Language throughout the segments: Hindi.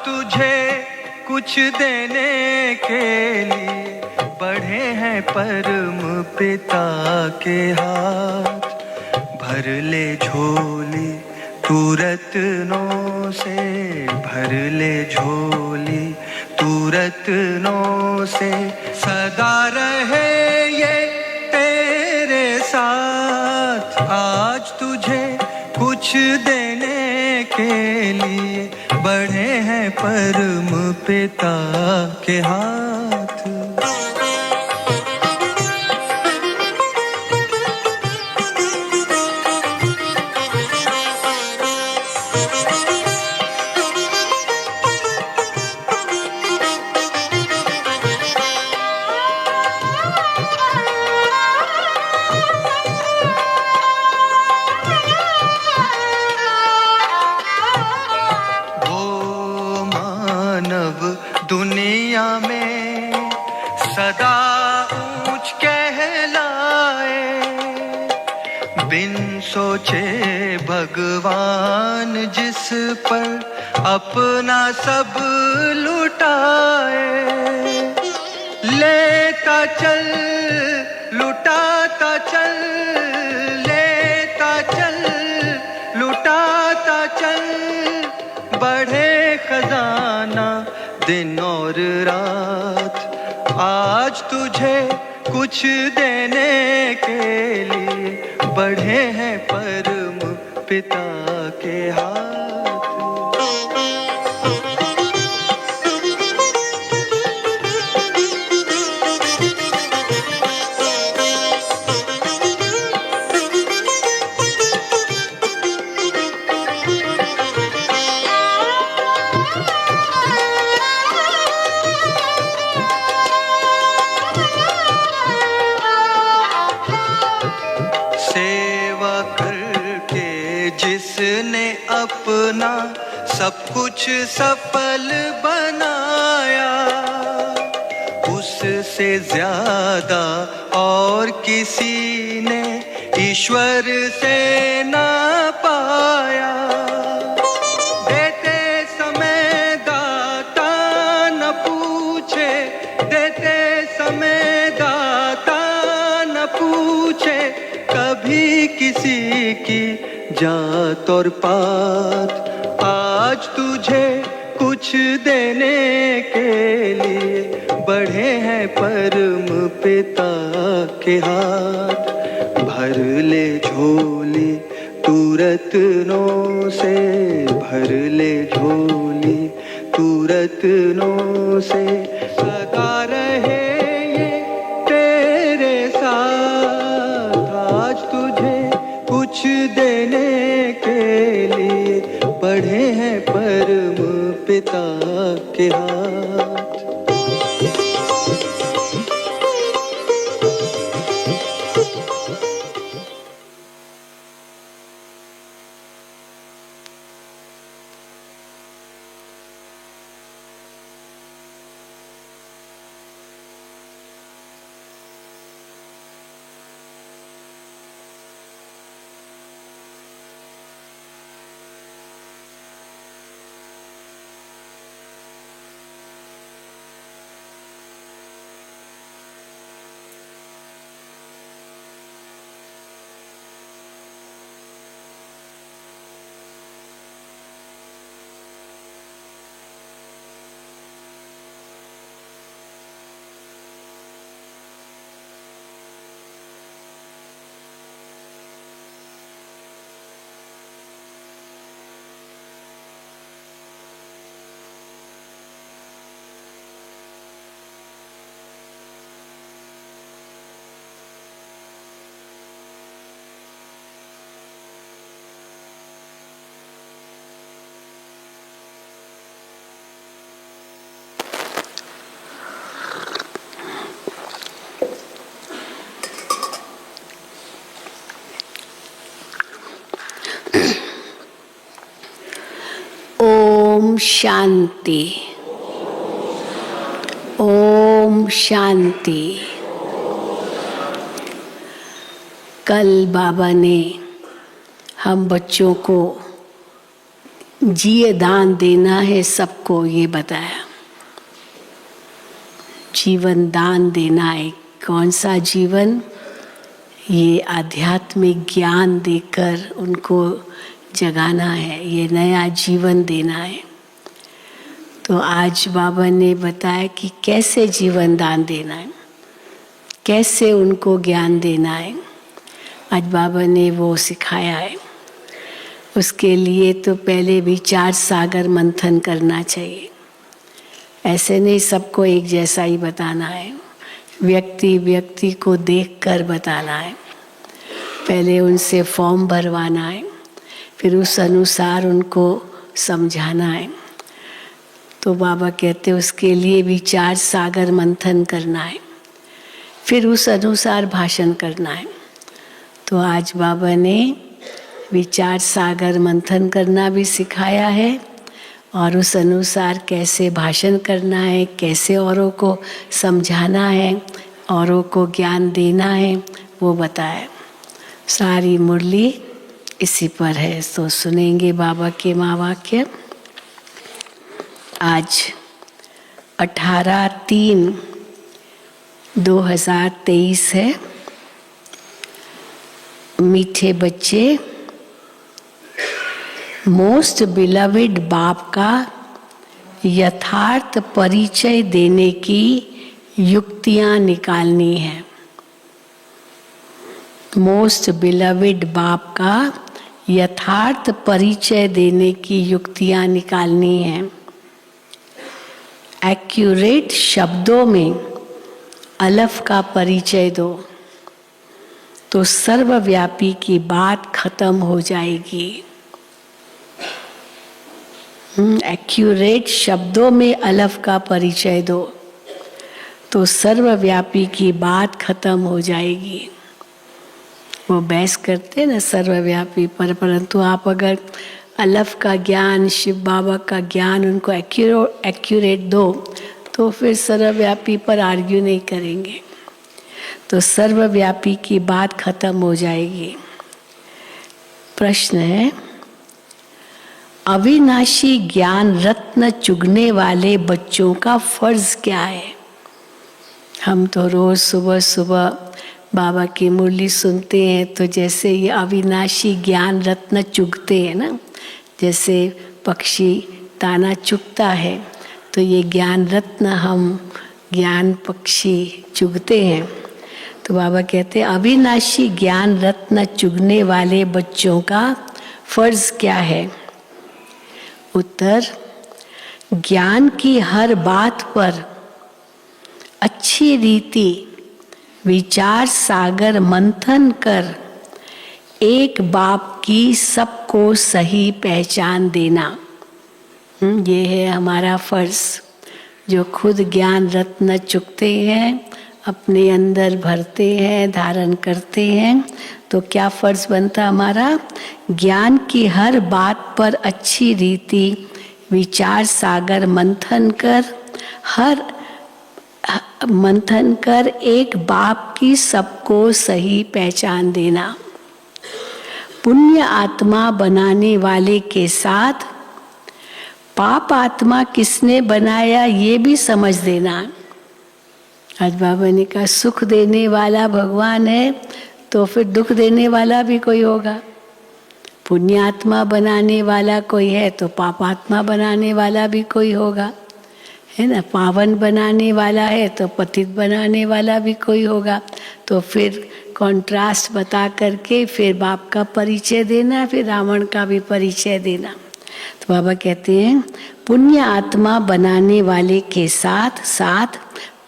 तुझे कुछ देने के लिए बढ़े हैं परम पिता के हाथ। भर ले झोली तू रत्नों से, भर ले झोली तू रत्नों से, सदा रहे ये तेरे साथ। आज तुझे कुछ देने के लिए बढ़े हैं परम पिता के हाथ। दुनिया में सदा ऊंच कहलाए, बिन सोचे भगवान जिस पर अपना सब लुटाए। लेता चल लुटाता चल, लेता चल लुटाता चल, बढ़े खजाना दिन और रात। आज तुझे कुछ देने के लिए बढ़े हैं परम पिता के हाथ। जिसने अपना सब कुछ सफल बनाया, उससे ज्यादा और किसी ने ईश्वर से ना पाया। देते समय दाता न पूछे, देते समय दाता न पूछे, कभी किसी की जात और पात। आज तुझे कुछ देने के लिए बढ़े हैं परम पिता के हाथ। भर ले झोली तू रत्नों से, भर ले झोली तू रत्नों से, सदा रहे ये तेरे साथ। आज तुझे कुछ देने के लिए बढ़े हैं परम पिता के हाथ। ओम शांति, ओम शांति। कल बाबा ने हम बच्चों को जिए दान देना है सबको, ये बताया। जीवन दान देना है। कौन सा जीवन? ये आध्यात्मिक ज्ञान देकर उनको जगाना है, ये नया जीवन देना है। तो आज बाबा ने बताया कि कैसे जीवन दान देना है, कैसे उनको ज्ञान देना है। आज बाबा ने वो सिखाया है। उसके लिए तो पहले विचार सागर मंथन करना चाहिए। ऐसे नहीं सबको एक जैसा ही बताना है, व्यक्ति व्यक्ति को देखकर बताना है। पहले उनसे फॉर्म भरवाना है, फिर उस अनुसार उनको समझाना है। तो बाबा कहते उसके लिए विचार सागर मंथन करना है, फिर उस अनुसार भाषण करना है। तो आज बाबा ने विचार सागर मंथन करना भी सिखाया है और उस अनुसार कैसे भाषण करना है, कैसे औरों को समझाना है, औरों को ज्ञान देना है, वो बताया। सारी मुरली इसी पर है। तो सुनेंगे बाबा के महावाक्य। आज 18/3/2023 है। मीठे बच्चे, मोस्ट बिलविड बाप का यथार्थ परिचय देने की युक्तियां निकालनी है। मोस्ट बिलविड बाप का यथार्थ परिचय देने की युक्तियां निकालनी है। एक्यूरेट शब्दों में अलफ का परिचय दो तो सर्वव्यापी की बात खत्म हो जाएगी। एक्यूरेट शब्दों में अलफ का परिचय दो तो सर्वव्यापी की बात खत्म हो जाएगी। वो बहस करते ना सर्वव्यापी पर, परंतु आप अगर अलफ का ज्ञान, शिव बाबा का ज्ञान उनको एक्यूरेट दो तो फिर सर्वव्यापी पर आर्ग्यू नहीं करेंगे, तो सर्वव्यापी की बात खत्म हो जाएगी। प्रश्न है, अविनाशी ज्ञान रत्न चुगने वाले बच्चों का फर्ज क्या है? हम तो रोज सुबह सुबह बाबा की मुरली सुनते हैं, तो जैसे ये अविनाशी ज्ञान रत्न चुगते हैं ना, जैसे पक्षी दाना चुगता है, तो ये ज्ञान रत्न हम ज्ञान पक्षी चुगते हैं। तो बाबा कहते हैं अविनाशी ज्ञान रत्न चुगने वाले बच्चों का फर्ज क्या है? उत्तर, ज्ञान की हर बात पर अच्छी रीति विचार सागर मंथन कर एक बाप की सबको सही पहचान देना, ये है हमारा फर्ज। जो खुद ज्ञान रत्न चुगते हैं, अपने अंदर भरते हैं, धारण करते हैं, तो क्या फर्ज बनता हमारा? ज्ञान की हर बात पर अच्छी रीति विचार सागर मंथन कर एक बाप की सबको सही पहचान देना। पुण्य आत्मा बनाने वाले के साथ पाप आत्मा किसने बनाया ये भी समझ देना। आज बाबा ने कहा सुख देने वाला भगवान है, तो फिर दुख देने वाला भी कोई होगा। पुण्य आत्मा बनाने वाला कोई है तो पापात्मा बनाने वाला भी कोई होगा, है ना। पावन बनाने वाला है तो पतित बनाने वाला भी कोई होगा। तो फिर कॉन्ट्रास्ट बता करके फिर बाप का परिचय देना, फिर रावण का भी परिचय देना। तो बाबा कहते हैं पुण्य आत्मा बनाने वाले के साथ साथ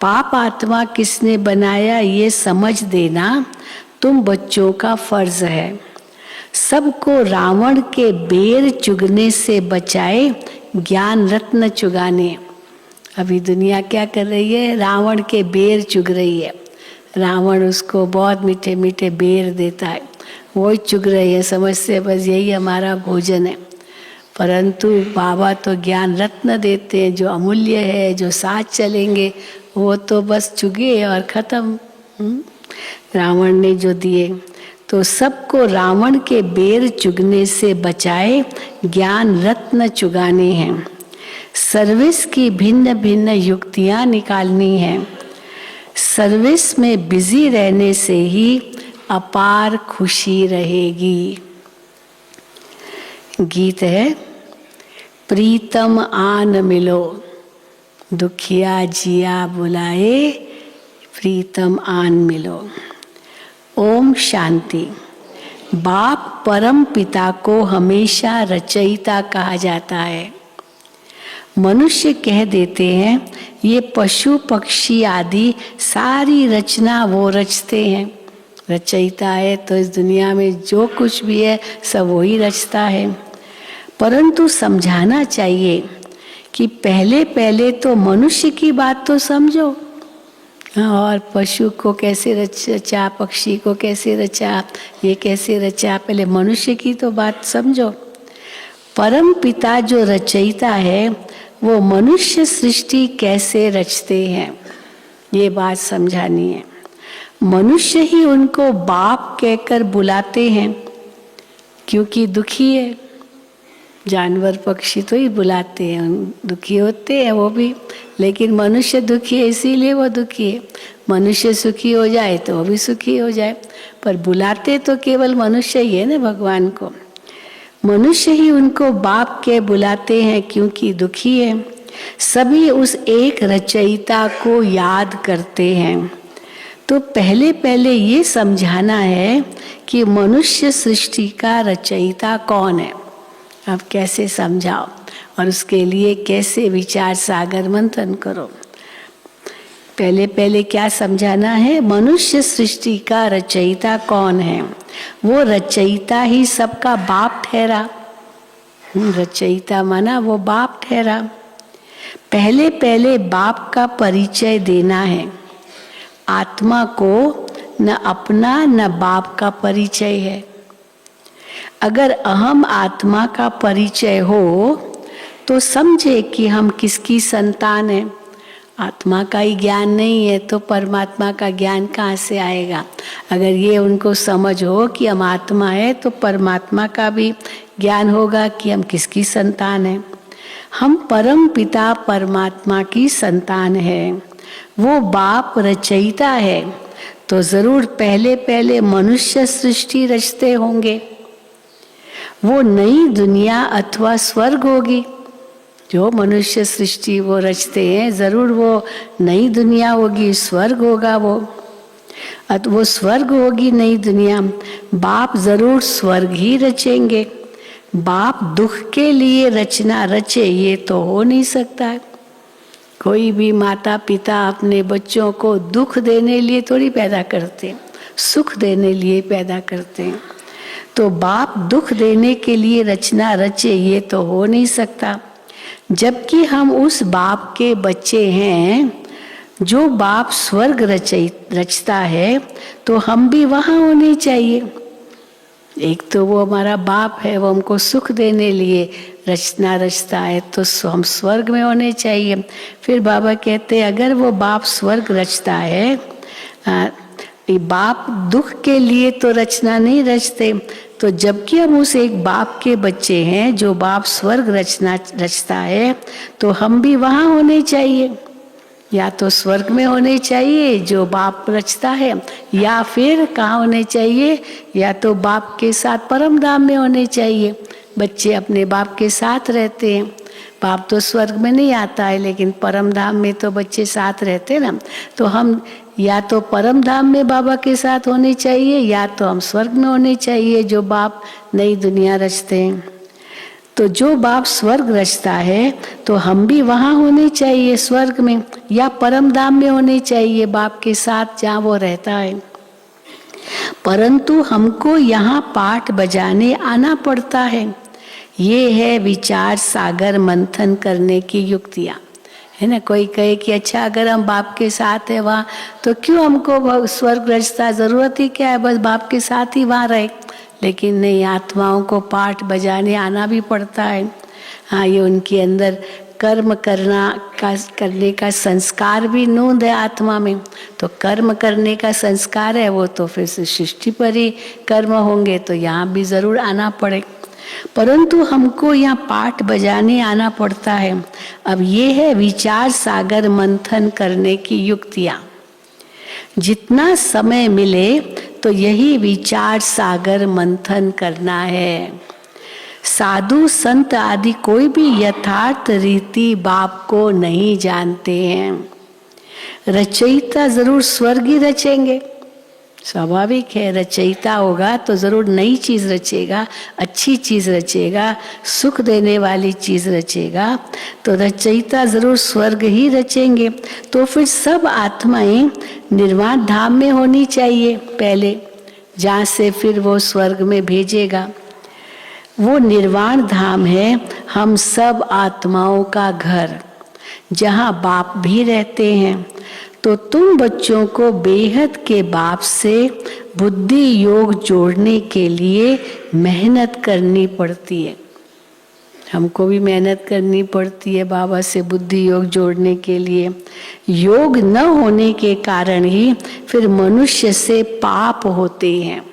पाप आत्मा किसने बनाया ये समझ देना तुम बच्चों का फर्ज है। सबको रावण के बेर चुगने से बचाए ज्ञान रत्न चुगाने। अभी दुनिया क्या कर रही है? रावण के बेर चुग रही है। रावण उसको बहुत मीठे मीठे बेर देता है, वो ही चुग रही है, समझते बस यही हमारा भोजन है। परंतु बाबा तो ज्ञान रत्न देते हैं जो अमूल्य है, जो साथ चलेंगे, वो तो बस चुगे और खत्म। रावण ने जो दिए, तो सबको रावण के बेर चुगने से बचाए ज्ञान रत्न चुगाने हैं। सर्विस की भिन्न भिन्न युक्तियां निकालनी हैं। सर्विस में बिजी रहने से ही अपार खुशी रहेगी। गीत है, प्रीतम आन मिलो, दुखिया जिया बुलाए, प्रीतम आन मिलो। ओम शांति। बाप परम पिता को हमेशा रचयिता कहा जाता है। मनुष्य कह देते हैं ये पशु पक्षी आदि सारी रचना वो रचते हैं। रचयिता है तो इस दुनिया में जो कुछ भी है सब वही रचता है। परंतु समझाना चाहिए कि पहले पहले तो मनुष्य की बात तो समझो, और पशु को कैसे रचा, पक्षी को कैसे रचा, ये कैसे रचा, पहले मनुष्य की तो बात समझो। परम पिता जो रचयिता है वो मनुष्य सृष्टि कैसे रचते हैं, ये बात समझानी है। मनुष्य ही उनको बाप कहकर बुलाते हैं क्योंकि दुखी है। जानवर पक्षी तो ही बुलाते हैं, दुखी होते हैं वो भी, लेकिन मनुष्य दुखी है इसीलिए वो दुखी है। मनुष्य सुखी हो जाए तो वो भी सुखी हो जाए, पर बुलाते तो केवल मनुष्य ही है ना भगवान को। मनुष्य ही उनको बाप के बुलाते हैं क्योंकि दुखी है। सभी उस एक रचयिता को याद करते हैं। तो पहले पहले ये समझाना है कि मनुष्य सृष्टि का रचयिता कौन है। अब कैसे समझाओ और उसके लिए कैसे विचार सागर मंथन करो। पहले पहले क्या समझाना है, मनुष्य सृष्टि का रचयिता कौन है। वो रचयिता ही सबका बाप ठहरा। रचयिता माना वो बाप ठहरा। पहले पहले बाप का परिचय देना है। आत्मा को न अपना न बाप का परिचय है। अगर अहम आत्मा का परिचय हो तो समझे कि हम किसकी संतान हैं। आत्मा का ही ज्ञान नहीं है तो परमात्मा का ज्ञान कहाँ से आएगा। अगर ये उनको समझ हो कि हम आत्मा है तो परमात्मा का भी ज्ञान होगा कि हम किसकी संतान हैं। हम परम पिता परमात्मा की संतान है। वो बाप रचयिता है तो जरूर पहले पहले मनुष्य सृष्टि रचते होंगे। वो नई दुनिया अथवा स्वर्ग होगी। जो मनुष्य सृष्टि वो रचते हैं जरूर वो नई दुनिया होगी, स्वर्ग होगा वो स्वर्ग होगी नई दुनिया। बाप जरूर स्वर्ग ही रचेंगे। बाप दुख के लिए रचना रचे ये तो हो नहीं सकता है। कोई भी माता पिता अपने बच्चों को दुख देने लिए थोड़ी पैदा करते, सुख देने लिए पैदा करते हैं। तो बाप दुख देने के लिए रचना रचे ये तो हो नहीं सकता। जबकि हम उस बाप के बच्चे हैं। जो बाप स्वर्ग रचता है तो हम भी वहाँ होने चाहिए। एक तो वो हमारा बाप है, वो हमको सुख देने लिए रचना रचता है तो हम स्वर्ग में होने चाहिए। फिर बाबा कहते हैं अगर वो बाप स्वर्ग रचता है, बाप दुख के लिए तो रचना नहीं रचते। तो जबकि हम उस एक बाप के बच्चे हैं जो बाप स्वर्ग रचता है तो हम भी वहाँ होने चाहिए। या तो स्वर्ग में होने चाहिए जो बाप रचता है, या फिर कहाँ होने चाहिए, या तो बाप के साथ परम धाम में होने चाहिए। बच्चे अपने बाप के साथ रहते हैं। बाप तो स्वर्ग में नहीं आता है लेकिन परम धाम में तो बच्चे साथ रहते हैं ना। तो हम या तो परम धाम में बाबा के साथ होने चाहिए या तो हम स्वर्ग में होने चाहिए जो बाप नई दुनिया रचते हैं। तो जो बाप स्वर्ग रचता है तो हम भी वहाँ होने चाहिए स्वर्ग में, या परम धाम में होने चाहिए बाप के साथ जहाँ वो रहता है। परंतु हमको यहाँ पाठ बजाने आना पड़ता है। ये है विचार सागर मंथन करने की युक्तियाँ, है ना। कोई कहे कि अच्छा अगर हम बाप के साथ है वहाँ तो क्यों हमको स्वर्ग रचता, जरूरत ही क्या है, बस बाप के साथ ही वहाँ रहे। लेकिन नहीं, आत्माओं को पाठ बजाने आना भी पड़ता है। हाँ, ये उनके अंदर कर्म करने का संस्कार भी नूंद है आत्मा में, तो कर्म करने का संस्कार है वो तो फिर से सृष्टि पर ही कर्म होंगे, तो यहाँ भी जरूर आना पड़े। परंतु हमको यहाँ पाठ बजाने आना पड़ता है। अब ये है विचार सागर मंथन करने की युक्तियाँ। जितना समय मिले तो यही विचार सागर मंथन करना है। साधु संत आदि कोई भी यथार्थ रीति बाप को नहीं जानते हैं। रचयिता जरूर स्वर्ग ही रचेंगे, स्वाभाविक है। रचयिता होगा तो जरूर नई चीज रचेगा, अच्छी चीज रचेगा, सुख देने वाली चीज रचेगा। तो रचयिता जरूर स्वर्ग ही रचेंगे। तो फिर सब आत्माएं निर्वाण धाम में होनी चाहिए पहले, जहाँ से फिर वो स्वर्ग में भेजेगा। वो निर्वाण धाम है हम सब आत्माओं का घर, जहाँ बाप भी रहते हैं। तो तुम बच्चों को बेहद के बाप से बुद्धि योग जोड़ने के लिए मेहनत करनी पड़ती है। हमको भी मेहनत करनी पड़ती है बाबा से बुद्धि योग जोड़ने के लिए। योग न होने के कारण ही फिर मनुष्य से पाप होते हैं।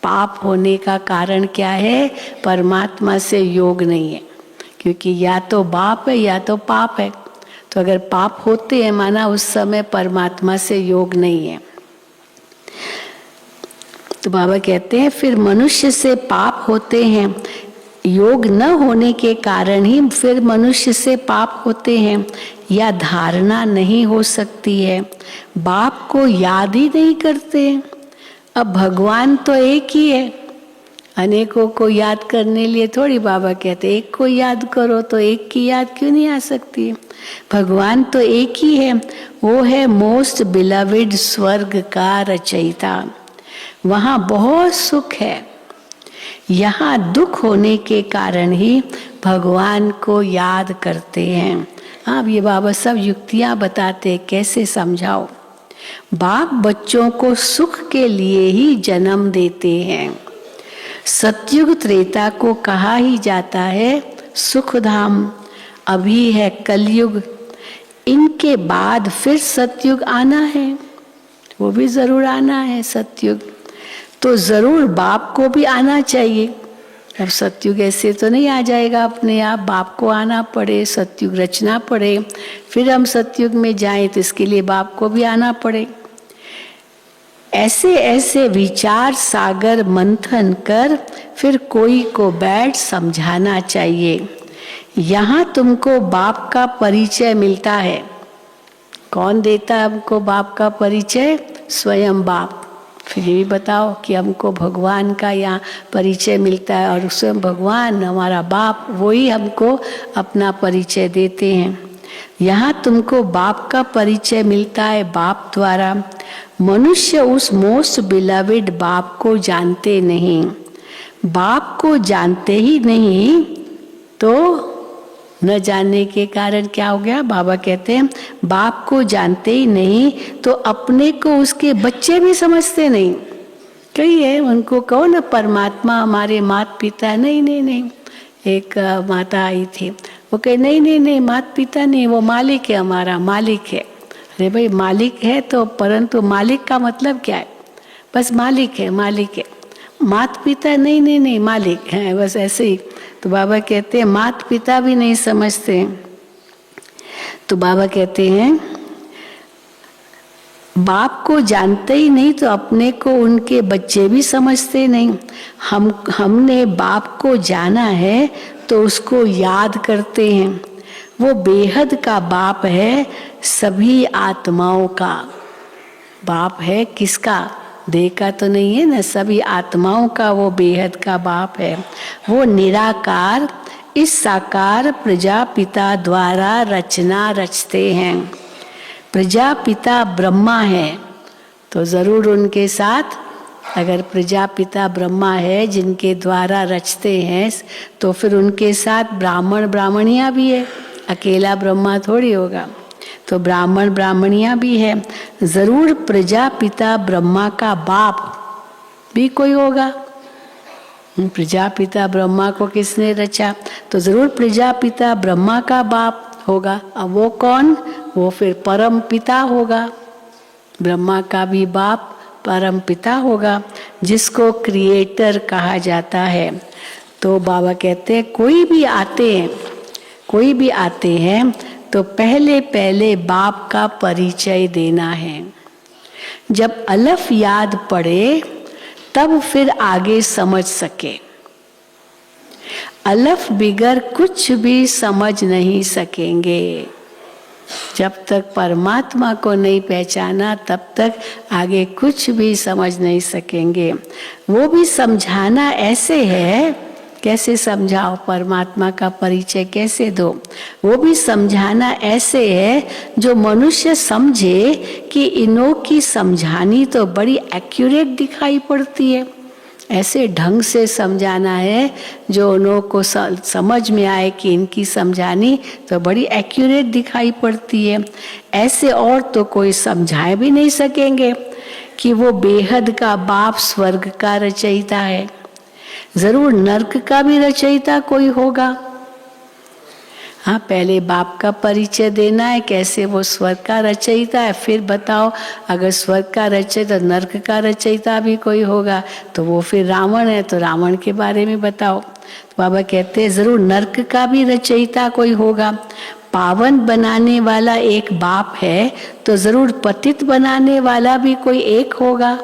पाप होने का कारण क्या है? परमात्मा से योग नहीं है, क्योंकि या तो बाप है या तो पाप है। तो अगर पाप होते हैं माना उस समय परमात्मा से योग नहीं है। तो बाबा कहते हैं फिर मनुष्य से पाप होते हैं। योग न होने के कारण ही फिर मनुष्य से पाप होते हैं, या धारणा नहीं हो सकती है। बाप को याद ही नहीं करते। अब भगवान तो एक ही है, अनेकों को याद करने लिए थोड़ी बाबा कहते एक को याद करो, तो एक की याद क्यों नहीं आ सकती? भगवान तो एक ही है, वो है मोस्ट बिलविड स्वर्ग का रचयिता। वहाँ बहुत सुख है। यहाँ दुख होने के कारण ही भगवान को याद करते हैं। अब ये बाबा सब युक्तियाँ बताते कैसे समझाओ। बाप बच्चों को सुख के लिए ही जन्म देते हैं। सतयुग त्रेता को कहा ही जाता है सुख धाम। अभी है कलयुग, इनके बाद फिर सतयुग आना है, वो भी जरूर आना है सतयुग। तो जरूर बाप को भी आना चाहिए। अब सतयुग ऐसे तो नहीं आ जाएगा अपने आप, बाप को आना पड़े, सतयुग रचना पड़े, फिर हम सतयुग में जाएं, तो इसके लिए बाप को भी आना पड़े। ऐसे ऐसे विचार सागर मंथन कर फिर कोई को बैठ समझाना चाहिए। यहाँ तुमको बाप का परिचय मिलता है। कौन देता है हमको बाप का परिचय? स्वयं बाप। फिर ये भी बताओ कि हमको भगवान का यहाँ परिचय मिलता है, और स्वयं भगवान हमारा बाप वही हमको अपना परिचय देते हैं। यहाँ तुमको बाप का परिचय मिलता है बाप द्वारा। मनुष्य उस मोस्ट बिलविड बाप को जानते नहीं। बाप को जानते ही नहीं तो न जानने के कारण क्या हो गया? बाबा कहते हैं बाप को जानते ही नहीं तो अपने को उसके बच्चे भी समझते नहीं। कही है उनको कहो ना परमात्मा हमारे माता पिता। नहीं नहीं नहीं, एक माता आई थी, वो कहे नहीं नहीं नहीं माता पिता नहीं, वो मालिक है, हमारा मालिक है। अरे भाई मालिक है तो, परंतु मालिक का मतलब क्या है? बस मालिक है, मालिक है। माता पिता नहीं नहीं नहीं, मालिक है, बस ऐसे ही। तो बाबा कहते हैं माता पिता भी नहीं समझते। तो बाबा कहते हैं बाप को जानते ही नहीं तो अपने को उनके बच्चे भी समझते नहीं। हमने बाप को जाना है तो उसको याद करते हैं। वो बेहद का बाप है, सभी आत्माओं का बाप है। किसका? देह का तो नहीं है ना, सभी आत्माओं का वो बेहद का बाप है। वो निराकार इस साकार प्रजापिता द्वारा रचना रचते हैं। प्रजापिता ब्रह्मा है तो जरूर उनके साथ, अगर प्रजापिता ब्रह्मा है जिनके द्वारा रचते हैं, तो फिर उनके साथ ब्राह्मण ब्राह्मणियाँ भी है। अकेला ब्रह्मा थोड़ी होगा, तो ब्राह्मण ब्राह्मणियाँ भी है। जरूर प्रजापिता ब्रह्मा का बाप भी कोई होगा। प्रजापिता ब्रह्मा को किसने रचा? तो जरूर प्रजापिता ब्रह्मा का बाप होगा। अब वो कौन? वो फिर परम पिता होगा। ब्रह्मा का भी बाप परम पिता होगा, जिसको क्रिएटर कहा जाता है। तो बाबा कहते हैं कोई भी आते हैं तो पहले पहले बाप का परिचय देना है। जब अलफ याद पड़े तब फिर आगे समझ सके। अलफ बिगर कुछ भी समझ नहीं सकेंगे। जब तक परमात्मा को नहीं पहचाना तब तक आगे कुछ भी समझ नहीं सकेंगे। वो भी समझाना ऐसे है, कैसे समझाओ? परमात्मा का परिचय कैसे दो? वो भी समझाना ऐसे है जो मनुष्य समझे कि इनों की समझानी तो बड़ी एक्यूरेट दिखाई पड़ती है। ऐसे ढंग से समझाना है जो उन्हों को समझ में आए कि इनकी समझानी तो बड़ी एक्यूरेट दिखाई पड़ती है। ऐसे और तो कोई समझाए भी नहीं सकेंगे कि वो बेहद का बाप स्वर्ग का रचयिता है। जरूर नरक का भी रचयिता कोई होगा। हाँ, पहले बाप का परिचय देना है, कैसे वो स्वर्ग का रचयिता है, फिर बताओ अगर स्वर्ग का रचयिता तो नरक का रचयिता भी कोई होगा तो वो फिर रावण है, तो रावण के बारे में बताओ। तो बाबा कहते हैं जरूर नरक का भी रचयिता कोई होगा। पावन बनाने वाला एक बाप है तो जरूर पतित बनाने वाला भी कोई एक होगा।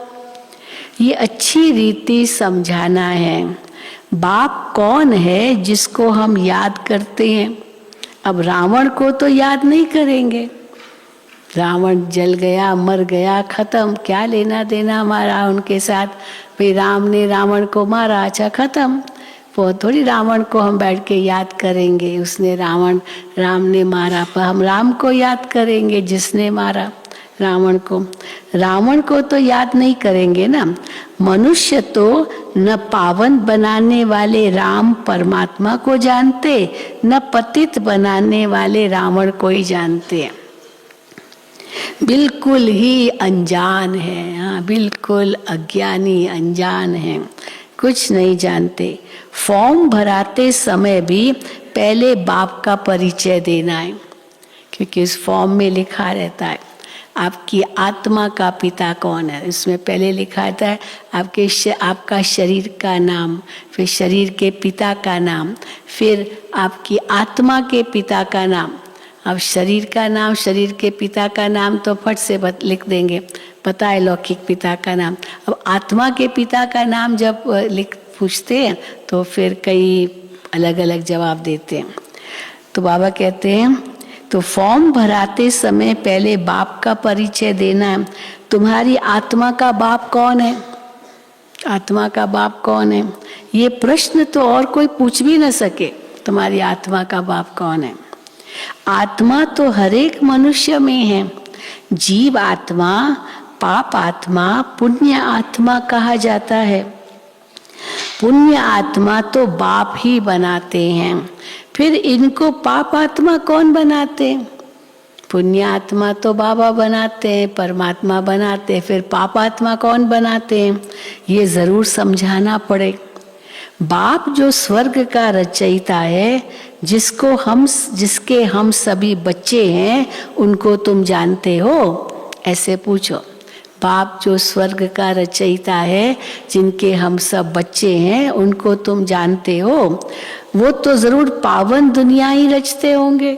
ये अच्छी रीति समझाना है। बाप कौन है जिसको हम याद करते हैं? अब रावण को तो याद नहीं करेंगे। रावण जल गया, मर गया, खत्म, क्या लेना देना हमारा उनके साथ। भाई राम ने रावण को मारा, अच्छा खत्म। वो थोड़ी रावण को हम बैठ के याद करेंगे, उसने राम ने मारा, पर हम राम को याद करेंगे जिसने मारा रावण को। रावण को तो याद नहीं करेंगे ना। मनुष्य तो न पावन बनाने वाले राम परमात्मा को जानते, न पतित बनाने वाले रावण को ही जानते हैं। बिल्कुल ही अनजान है। हाँ, बिल्कुल अज्ञानी अनजान है, कुछ नहीं जानते। फॉर्म भराते समय भी पहले बाप का परिचय देना है, क्योंकि इस फॉर्म में लिखा रहता है आपकी आत्मा का पिता कौन है। इसमें पहले लिखा रहता है आपका शरीर का नाम, फिर शरीर के पिता का नाम, फिर आपकी आत्मा के पिता का नाम। अब शरीर का नाम, शरीर के पिता का नाम तो फट से लिख देंगे, पता है लौकिक पिता का नाम। अब आत्मा के पिता का नाम जब पूछते हैं तो फिर कई अलग अलग जवाब देते हैं। तो बाबा कहते हैं तो फॉर्म भराते समय पहले बाप का परिचय देना है। तुम्हारी आत्मा का बाप कौन है? आत्मा का बाप कौन है? ये प्रश्न तो और कोई पूछ भी न सके, तुम्हारी आत्मा का बाप कौन है। आत्मा तो हर एक मनुष्य में है। जीव आत्मा, पाप आत्मा, पुण्य आत्मा कहा जाता है। पुण्य आत्मा तो बाप ही बनाते हैं, फिर इनको पाप आत्मा कौन बनाते? पुण्य आत्मा तो बाबा बनाते हैं, परमात्मा बनाते हैं, फिर पाप आत्मा कौन बनाते हैं? ये जरूर समझाना पड़े। बाप जो स्वर्ग का रचयिता है, जिसके हम सभी बच्चे हैं, उनको तुम जानते हो? ऐसे पूछो। बाप जो स्वर्ग का रचयिता है, जिनके हम सब बच्चे हैं, उनको तुम जानते हो? वो तो जरूर पावन दुनिया ही रचते होंगे।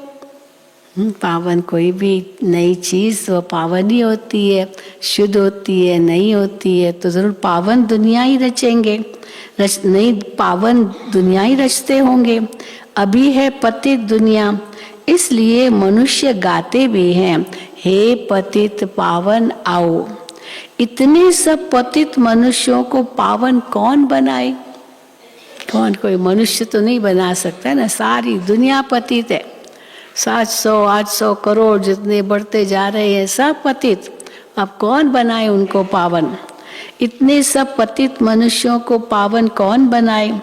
पावन कोई भी नई चीज वो पावन ही होती है, शुद्ध होती है, नई होती है, तो जरूर पावन दुनिया ही रचेंगे। नई पावन दुनिया ही रचते होंगे। अभी है पतित दुनिया, इसलिए मनुष्य गाते भी हैं, हे पतित पावन आओ। इतने सब पतित मनुष्यों को पावन कौन बनाए? कौन? कोई मनुष्य तो नहीं बना सकता ना, सारी दुनिया पतित है। 700-800 करोड़ जितने बढ़ते जा रहे हैं सब पतित। अब कौन बनाए उनको पावन? इतने सब पतित मनुष्यों को पावन कौन बनाए?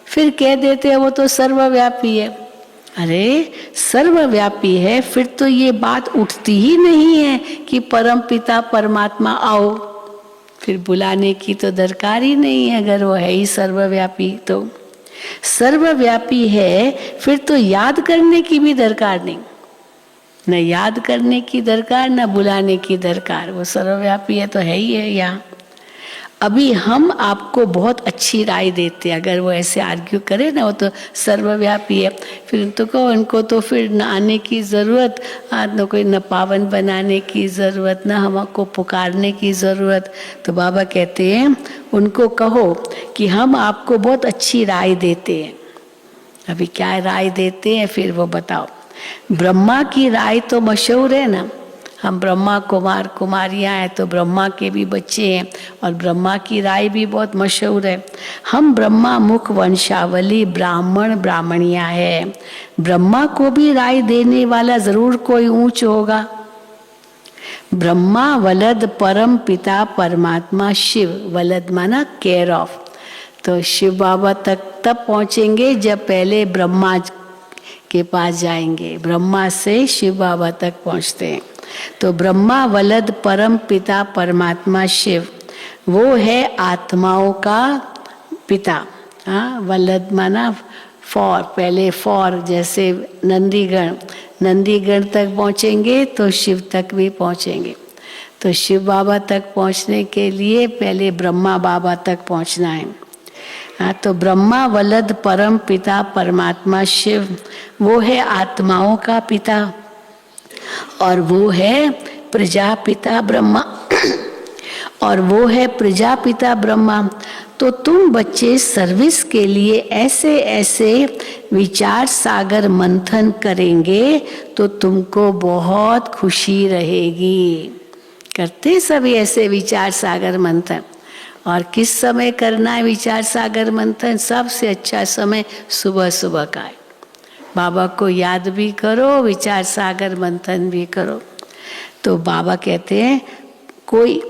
फिर कह देते हैं वो तो सर्वव्यापी है। अरे सर्वव्यापी है, फिर तो ये बात उठती ही नहीं है कि परम पिता परमात्मा आओ। फिर बुलाने की तो दरकार ही नहीं है, अगर वो है ही सर्वव्यापी। तो सर्वव्यापी है, फिर तो याद करने की भी दरकार नहीं, न याद करने की दरकार, न बुलाने की दरकार। वो सर्वव्यापी है तो है ही है यहाँ। अभी हम आपको बहुत अच्छी राय देते हैं, अगर वो ऐसे आर्ग्यू करे ना, वो तो सर्वव्यापी है, फिर तो कहो इनको तो फिर न आने की ज़रूरत, न कोई न पावन बनाने की ज़रूरत, न हमको पुकारने की ज़रूरत। तो बाबा कहते हैं उनको कहो कि हम आपको बहुत अच्छी राय देते हैं। अभी क्या राय देते हैं फिर वो बताओ। ब्रह्मा की राय तो मशहूर है ना, हम ब्रह्मा कुमार कुमारियाँ हैं, तो ब्रह्मा के भी बच्चे हैं और ब्रह्मा की राय भी बहुत मशहूर है। हम ब्रह्मा मुख वंशावली ब्राह्मण ब्राह्मणियाँ हैं। ब्रह्मा को भी राय देने वाला जरूर कोई ऊंच होगा। ब्रह्मा वलद परम पिता परमात्मा शिव, वलद माना केयर ऑफ। तो शिव बाबा तक तब पहुँचेंगे जब पहले ब्रह्मा के पास जाएंगे, ब्रह्मा से शिव बाबा तक पहुँचते हैं। तो ब्रह्मा वलद परम पिता परमात्मा शिव, वो है आत्माओं का पिता। हाँ, वलद माना फॉर, पहले फॉर, जैसे नंदीगण, नंदीगण तक पहुँचेंगे तो शिव तक भी पहुँचेंगे। तो शिव बाबा तक पहुँचने के लिए पहले ब्रह्मा बाबा तक पहुँचना है। हाँ, तो ब्रह्मा वलद परम पिता परमात्मा शिव, वो है आत्माओं का पिता और वो है प्रजापिता ब्रह्मा और वो है प्रजापिता ब्रह्मा। तो तुम बच्चे सर्विस के लिए ऐसे ऐसे विचार सागर मंथन करेंगे तो तुमको बहुत खुशी रहेगी। करते सभी ऐसे विचार सागर मंथन। और किस समय करना है विचार सागर मंथन? सबसे अच्छा समय सुबह सुबह का है। बाबा को याद भी करो, विचार सागर मंथन भी करो। तो बाबा कहते हैं कोई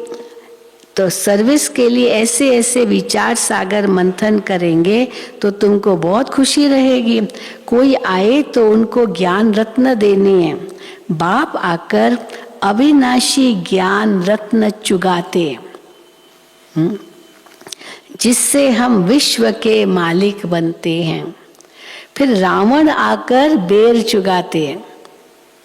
तो सर्विस के लिए ऐसे ऐसे विचार सागर मंथन करेंगे तो तुमको बहुत खुशी रहेगी। कोई आए तो उनको ज्ञान रत्न देने हैं। बाप आकर अविनाशी ज्ञान रत्न चुगाते, जिससे हम विश्व के मालिक बनते हैं। फिर रावण आकर बेर चुगाते हैं।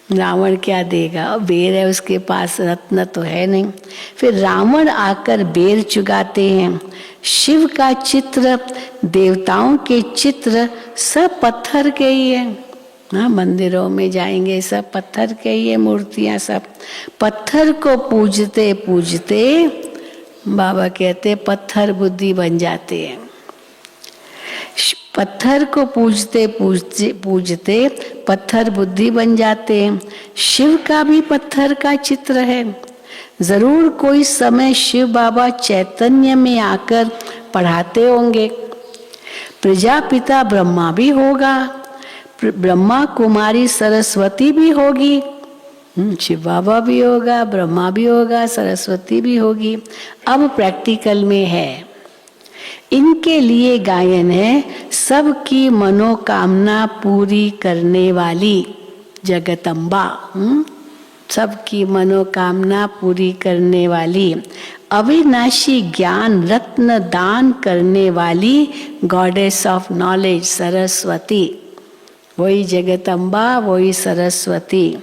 रावण क्या देगा, बेर है उसके पास, रत्न तो है नहीं। फिर रावण आकर बेर चुगाते हैं। शिव का चित्र, देवताओं के चित्र सब पत्थर के ही है। हाँ, मंदिरों में जाएंगे सब पत्थर के ही है, मूर्तियां सब। पत्थर को पूजते पूजते बाबा कहते पत्थर बुद्धि बन जाते हैं। पत्थर को पूजते पूजते पूजते पत्थर बुद्धि बन जाते हैं। शिव का भी पत्थर का चित्र है। जरूर कोई समय शिव बाबा चैतन्य में आकर पढ़ाते होंगे। प्रजापिता ब्रह्मा भी होगा, ब्रह्मा कुमारी सरस्वती भी होगी, शिव बाबा भी होगा, ब्रह्मा भी होगा, सरस्वती भी होगी। अब प्रैक्टिकल में है, इनके लिए गायन है। सबकी मनोकामना पूरी करने वाली जगदम्बा, सबकी मनोकामना पूरी करने वाली, अविनाशी ज्ञान रत्न दान करने वाली गॉडेस ऑफ नॉलेज सरस्वती, वही जगदम्बा, वही सरस्वती।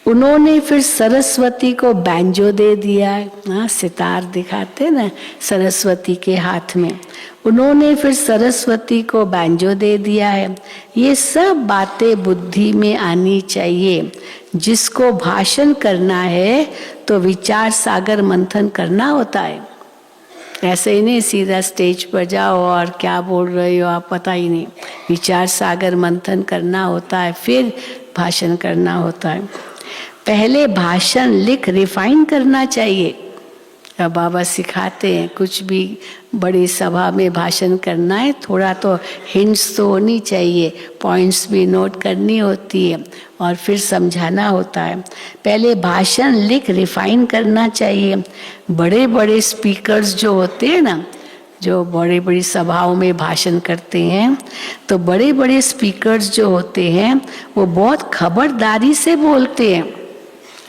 उन्होंने फिर सरस्वती को बैंजो दे दिया है। हाँ, सितार दिखाते ना सरस्वती के हाथ में, उन्होंने फिर सरस्वती को बैंजो दे दिया है। ये सब बातें बुद्धि में आनी चाहिए। जिसको भाषण करना है तो विचार सागर मंथन करना होता है। ऐसे ही नहीं सीधा स्टेज पर जाओ और क्या बोल रहे हो आप पता ही नहीं। विचार सागर मंथन करना होता है, फिर भाषण करना होता है। पहले भाषण लिख रिफाइन करना चाहिए। अब बाबा सिखाते हैं कुछ भी बड़ी सभा में भाषण करना है, थोड़ा तो हिंट्स तो होनी चाहिए, पॉइंट्स भी नोट करनी होती है और फिर समझाना होता है। पहले भाषण लिख रिफाइन करना चाहिए। बड़े बड़े स्पीकर्स जो होते हैं ना, जो बड़ी बड़ी सभाओं में भाषण करते हैं, तो बड़े बड़े स्पीकर्स जो होते हैं वो बहुत खबरदारी से बोलते हैं।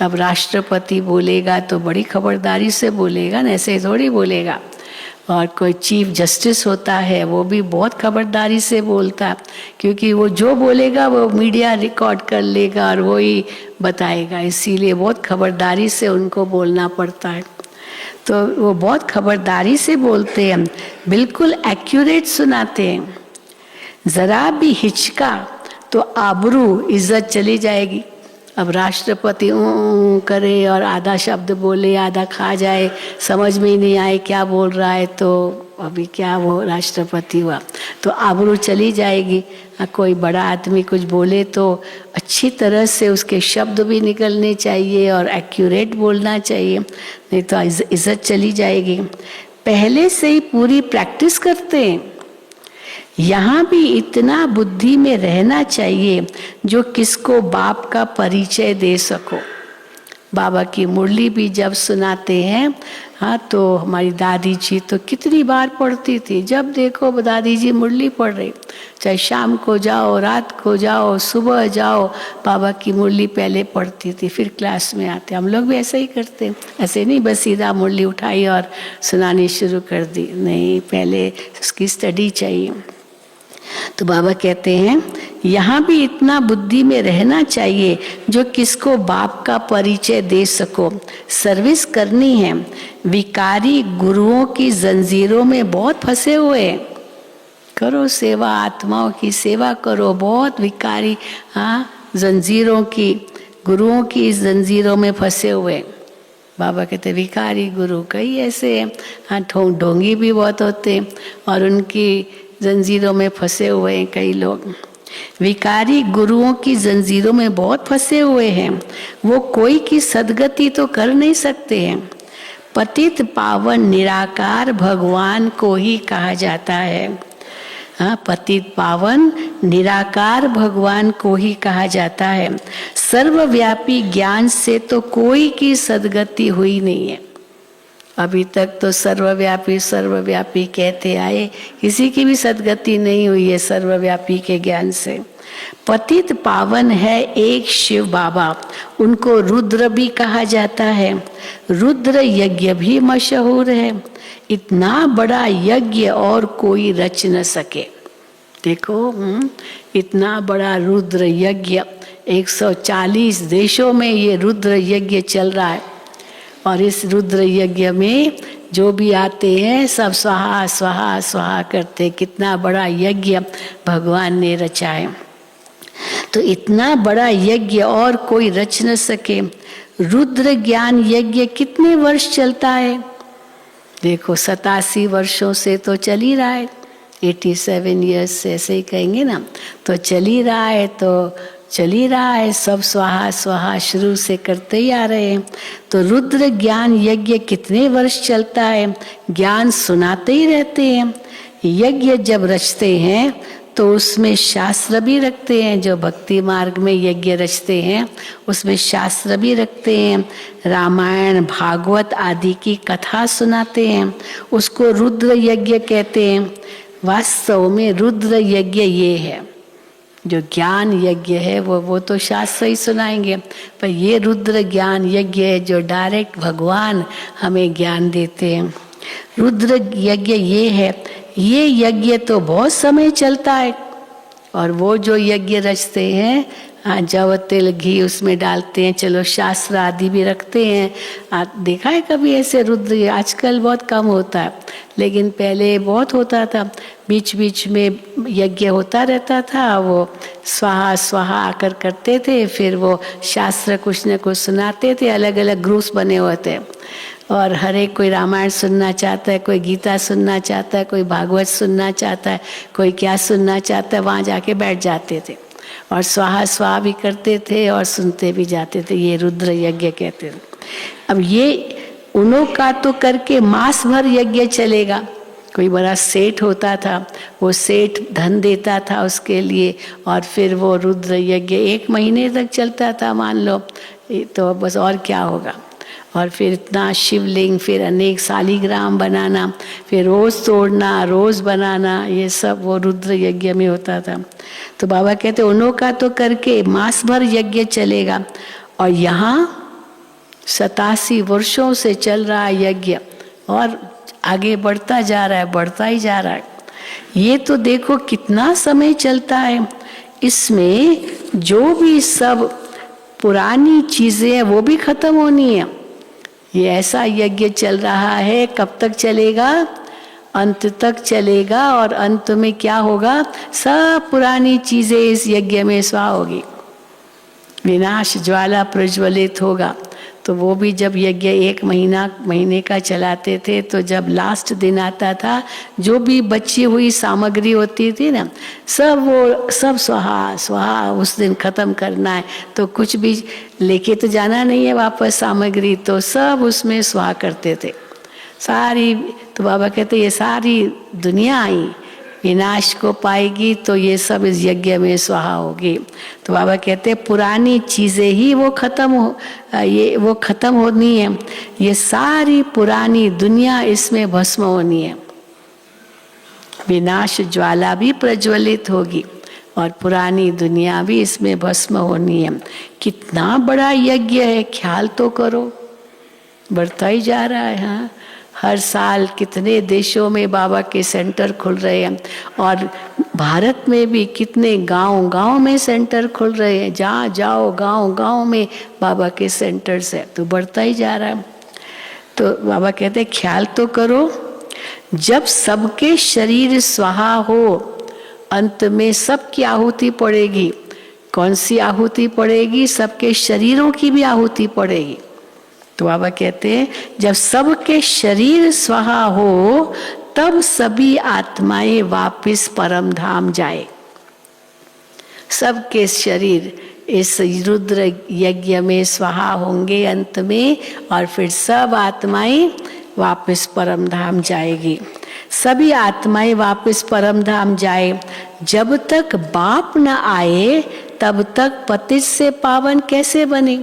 अब राष्ट्रपति बोलेगा तो बड़ी खबरदारी से बोलेगा ना, ऐसे थोड़ी बोलेगा। और कोई चीफ जस्टिस होता है वो भी बहुत खबरदारी से बोलता, क्योंकि वो जो बोलेगा वो मीडिया रिकॉर्ड कर लेगा और वो ही बताएगा, इसीलिए बहुत खबरदारी से उनको बोलना पड़ता है। तो वो बहुत खबरदारी से बोलते हैं, बिल्कुल एक्यूरेट सुनाते हैं। ज़रा भी हिचका तो आबरू इज्जत चली जाएगी। अब राष्ट्रपति करे और आधा शब्द बोले, आधा खा जाए, समझ में ही नहीं आए क्या बोल रहा है, तो अभी क्या वो राष्ट्रपति हुआ, तो आबरू चली जाएगी। कोई बड़ा आदमी कुछ बोले तो अच्छी तरह से उसके शब्द भी निकलने चाहिए और एक्यूरेट बोलना चाहिए, नहीं तो इज्जत चली जाएगी। पहले से ही पूरी प्रैक्टिस करते हैं। यहाँ भी इतना बुद्धि में रहना चाहिए जो किसको बाप का परिचय दे सको। बाबा की मुरली भी जब सुनाते हैं, हाँ, तो हमारी दादी जी तो कितनी बार पढ़ती थी, जब देखो दादी जी मुरली पढ़ रही, चाहे शाम को जाओ, रात को जाओ, सुबह जाओ, बाबा की मुरली पहले पढ़ती थी, फिर क्लास में आते। हम लोग भी ऐसा ही करते, ऐसे नहीं बस सीधा मुरली उठाई और सुनानी शुरू कर दी, नहीं, पहले उसकी स्टडी चाहिए। तो बाबा कहते हैं यहाँ भी इतना बुद्धि में रहना चाहिए जो किसको बाप का परिचय दे सको। सर्विस करनी है। विकारी गुरुओं की जंजीरों में बहुत फंसे हुए हैं। करो सेवा, आत्माओं की सेवा करो। बहुत विकारी, हाँ, जंजीरों की, गुरुओं की जंजीरों में फंसे हुए। बाबा कहते विकारी गुरु कई ऐसे हैं, हाँ, ढोंगी भी बहुत होते हैं और उनकी जंजीरों में फंसे हुए हैं कई लोग। विकारी गुरुओं की जंजीरों में बहुत फंसे हुए हैं, वो कोई की सदगति तो कर नहीं सकते हैं। पतित पावन निराकार भगवान को ही कहा जाता है। हाँ, पतित पावन निराकार भगवान को ही कहा जाता है। सर्वव्यापी ज्ञान से तो कोई की सदगति हुई नहीं है। अभी तक तो सर्वव्यापी सर्वव्यापी कहते आए, किसी की भी सदगति नहीं हुई है सर्वव्यापी के ज्ञान से। पतित पावन है एक शिव बाबा, उनको रुद्र भी कहा जाता है। रुद्र यज्ञ भी मशहूर है। इतना बड़ा यज्ञ और कोई रच न सके। देखो, इतना बड़ा रुद्र यज्ञ, 140 देशों में ये रुद्र यज्ञ चल रहा है। और इस रुद्र यज्ञ में जो भी आते हैं सब स्वाहा स्वाहा स्वाहा करते। कितना बड़ा यज्ञ भगवान ने रचा है। तो इतना बड़ा यज्ञ और कोई रच न सके। रुद्र ज्ञान यज्ञ कितने वर्ष चलता है? देखो, 87 वर्षों से तो चल ही रहा है। 87 ईयर्स से ऐसे ही कहेंगे ना, तो चल ही रहा है, तो चल ही रहा है। सब स्वाहा स्वाहा शुरू से करते ही आ रहे हैं। तो रुद्र ज्ञान यज्ञ कितने वर्ष चलता है? ज्ञान सुनाते ही रहते हैं। यज्ञ जब रचते हैं तो उसमें शास्त्र भी रखते हैं। जो भक्ति मार्ग में यज्ञ रचते हैं उसमें शास्त्र भी रखते हैं। रामायण भागवत आदि की कथा सुनाते हैं, उसको रुद्र यज्ञ कहते हैं। वास्तव में रुद्र यज्ञ ये है, जो ज्ञान यज्ञ है वो तो शास्त्र ही सुनाएंगे, पर ये रुद्र ज्ञान यज्ञ है जो डायरेक्ट भगवान हमें ज्ञान देते हैं। रुद्र यज्ञ ये है। ये यज्ञ तो बहुत समय चलता है। और वो जो यज्ञ रचते हैं, जव तिल घी उसमें डालते हैं, चलो शास्त्र आदि भी रखते हैं। देखा है कभी ऐसे रुद्र? आजकल बहुत कम होता है, लेकिन पहले बहुत होता था। बीच बीच में यज्ञ होता रहता था, वो स्वाहा स्वाहा आकर करते थे, फिर वो शास्त्र कुछ न कुछ सुनाते थे। अलग अलग ग्रुप्स बने हुए थे और हर एक कोई रामायण सुनना चाहता है, कोई गीता सुनना चाहता है, कोई भागवत सुनना चाहता है, कोई क्या सुनना चाहता है, वहाँ जाके बैठ जाते थे और स्वाहा स्वाहा भी करते थे और सुनते भी जाते थे। ये रुद्र यज्ञ कहते थे। अब ये उन्हों का तो करके मास भर यज्ञ चलेगा। कोई बड़ा सेठ होता था, वो सेठ धन देता था उसके लिए, और फिर वो रुद्र यज्ञ 1 महीने तक चलता था मान लो, तो बस और क्या होगा। और फिर इतना शिवलिंग, फिर अनेक शालिग्राम बनाना, फिर रोज़ तोड़ना, रोज़ बनाना, ये सब वो रुद्र यज्ञ में होता था। तो बाबा कहते उन्हों का तो करके मास भर यज्ञ चलेगा। और यहाँ 87 वर्षों से चल रहा है यज्ञ और आगे बढ़ता जा रहा है, बढ़ता ही जा रहा है। ये तो देखो कितना समय चलता है। इसमें जो भी सब पुरानी चीजें हैं वो भी खत्म होनी है। ये ऐसा यज्ञ चल रहा है, कब तक चलेगा? अंत तक चलेगा। और अंत में क्या होगा? सब पुरानी चीजें इस यज्ञ में स्वाहा होगी, विनाश ज्वाला प्रज्वलित होगा। तो वो भी जब यज्ञ 1 महीने का चलाते थे, तो जब लास्ट दिन आता था, जो भी बची हुई सामग्री होती थी ना, सब स्वाहा स्वाहा उस दिन खत्म करना है। तो कुछ भी लेके तो जाना नहीं है वापस सामग्री, तो सब उसमें स्वाहा करते थे सारी। तो बाबा कहते ये सारी दुनिया आई विनाश को पाएगी, तो ये सब इस यज्ञ में स्वाहा होगी। तो बाबा कहते पुरानी चीजें ही वो खत्म होनी है। ये सारी पुरानी दुनिया इसमें भस्म होनी है। विनाश ज्वाला भी प्रज्वलित होगी और पुरानी दुनिया भी इसमें भस्म होनी है। कितना बड़ा यज्ञ है, ख्याल तो करो, बढ़ता ही जा रहा है। हाँ, हर साल कितने देशों में बाबा के सेंटर खुल रहे हैं, और भारत में भी कितने गांव में सेंटर खुल रहे हैं। जहाँ जाओ गांव में बाबा के सेंटर्स है, तो बढ़ता ही जा रहा है। तो बाबा कहते हैं ख्याल तो करो, जब सबके शरीर स्वाहा हो, अंत में सबकी आहुति पड़ेगी। कौन सी आहुति पड़ेगी? सबके शरीरों की भी आहुति पड़ेगी। तो बाबा कहते हैं जब सबके शरीर स्वाहा हो, तब सभी आत्माएं वापिस परम धाम जाए। सबके शरीर इस रुद्र यज्ञ में स्वाहा होंगे अंत में, और फिर सब आत्माएं वापिस परम धाम जाएगी। सभी आत्माएं वापिस परम धाम जाए। जब तक बाप न आए, तब तक पतित से पावन कैसे बने?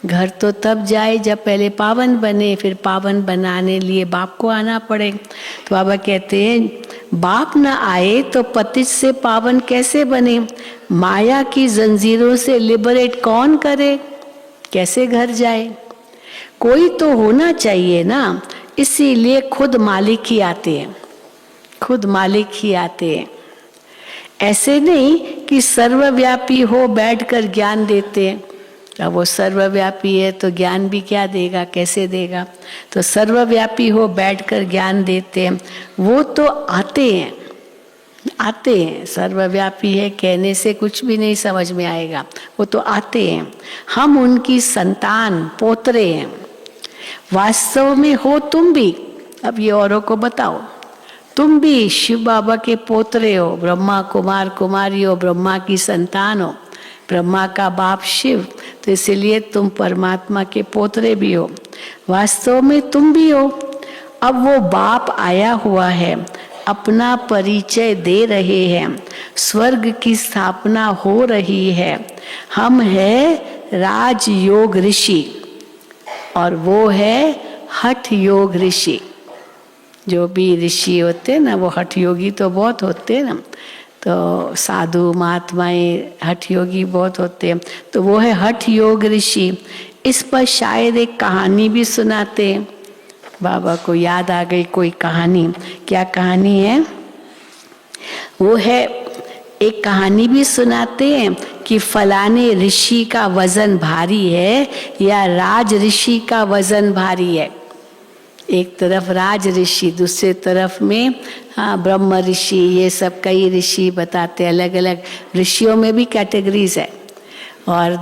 घर तो तब जाए जब पहले पावन बने, फिर पावन बनाने लिए बाप को आना पड़े। तो बाबा कहते हैं बाप न आए तो पतित से पावन कैसे बने? माया की जंजीरों से लिबरेट कौन करे? कैसे घर जाए? कोई तो होना चाहिए ना, इसीलिए खुद मालिक ही आते हैं, खुद मालिक ही आते हैं। ऐसे नहीं कि सर्वव्यापी हो बैठकर ज्ञान देते हैं। अब वो सर्वव्यापी है तो ज्ञान भी क्या देगा, कैसे देगा? तो सर्वव्यापी हो बैठकर ज्ञान देते हैं, वो तो आते हैं। सर्वव्यापी है कहने से कुछ भी नहीं समझ में आएगा, वो तो आते हैं। हम उनकी संतान पोतरे हैं। वास्तव में हो तुम भी। अब ये औरों को बताओ, तुम भी शिव बाबा के पोतरे हो, ब्रह्मा कुमार कुमारी हो, ब्रह्मा की संतान हो, ब्रह्मा का बाप शिव, तो इसलिए तुम परमात्मा के पोतरे भी हो। वास्तव में तुम भी हो। अब वो बाप आया हुआ है, अपना परिचय दे रहे हैं, स्वर्ग की स्थापना हो रही है। हम है राजयोग ऋषि और वो है हठ योग ऋषि। जो भी ऋषि होते हैं ना, वो हठ योगी तो बहुत होते हैं ना, तो साधु महात्माएं हठ योगी बहुत होते हैं। तो वो है हठ योग ऋषि। इस पर शायद एक कहानी भी सुनाते हैं। बाबा को याद आ गई कोई कहानी। क्या कहानी है? वो है एक कहानी भी सुनाते हैं कि फलाने ऋषि का वजन भारी है या राज ऋषि का वजन भारी है। एक तरफ राज ऋषि, दूसरे तरफ में ब्रह्म ऋषि, ये सब कई ऋषि बताते, अलग अलग ऋषियों में भी कैटेगरीज है। और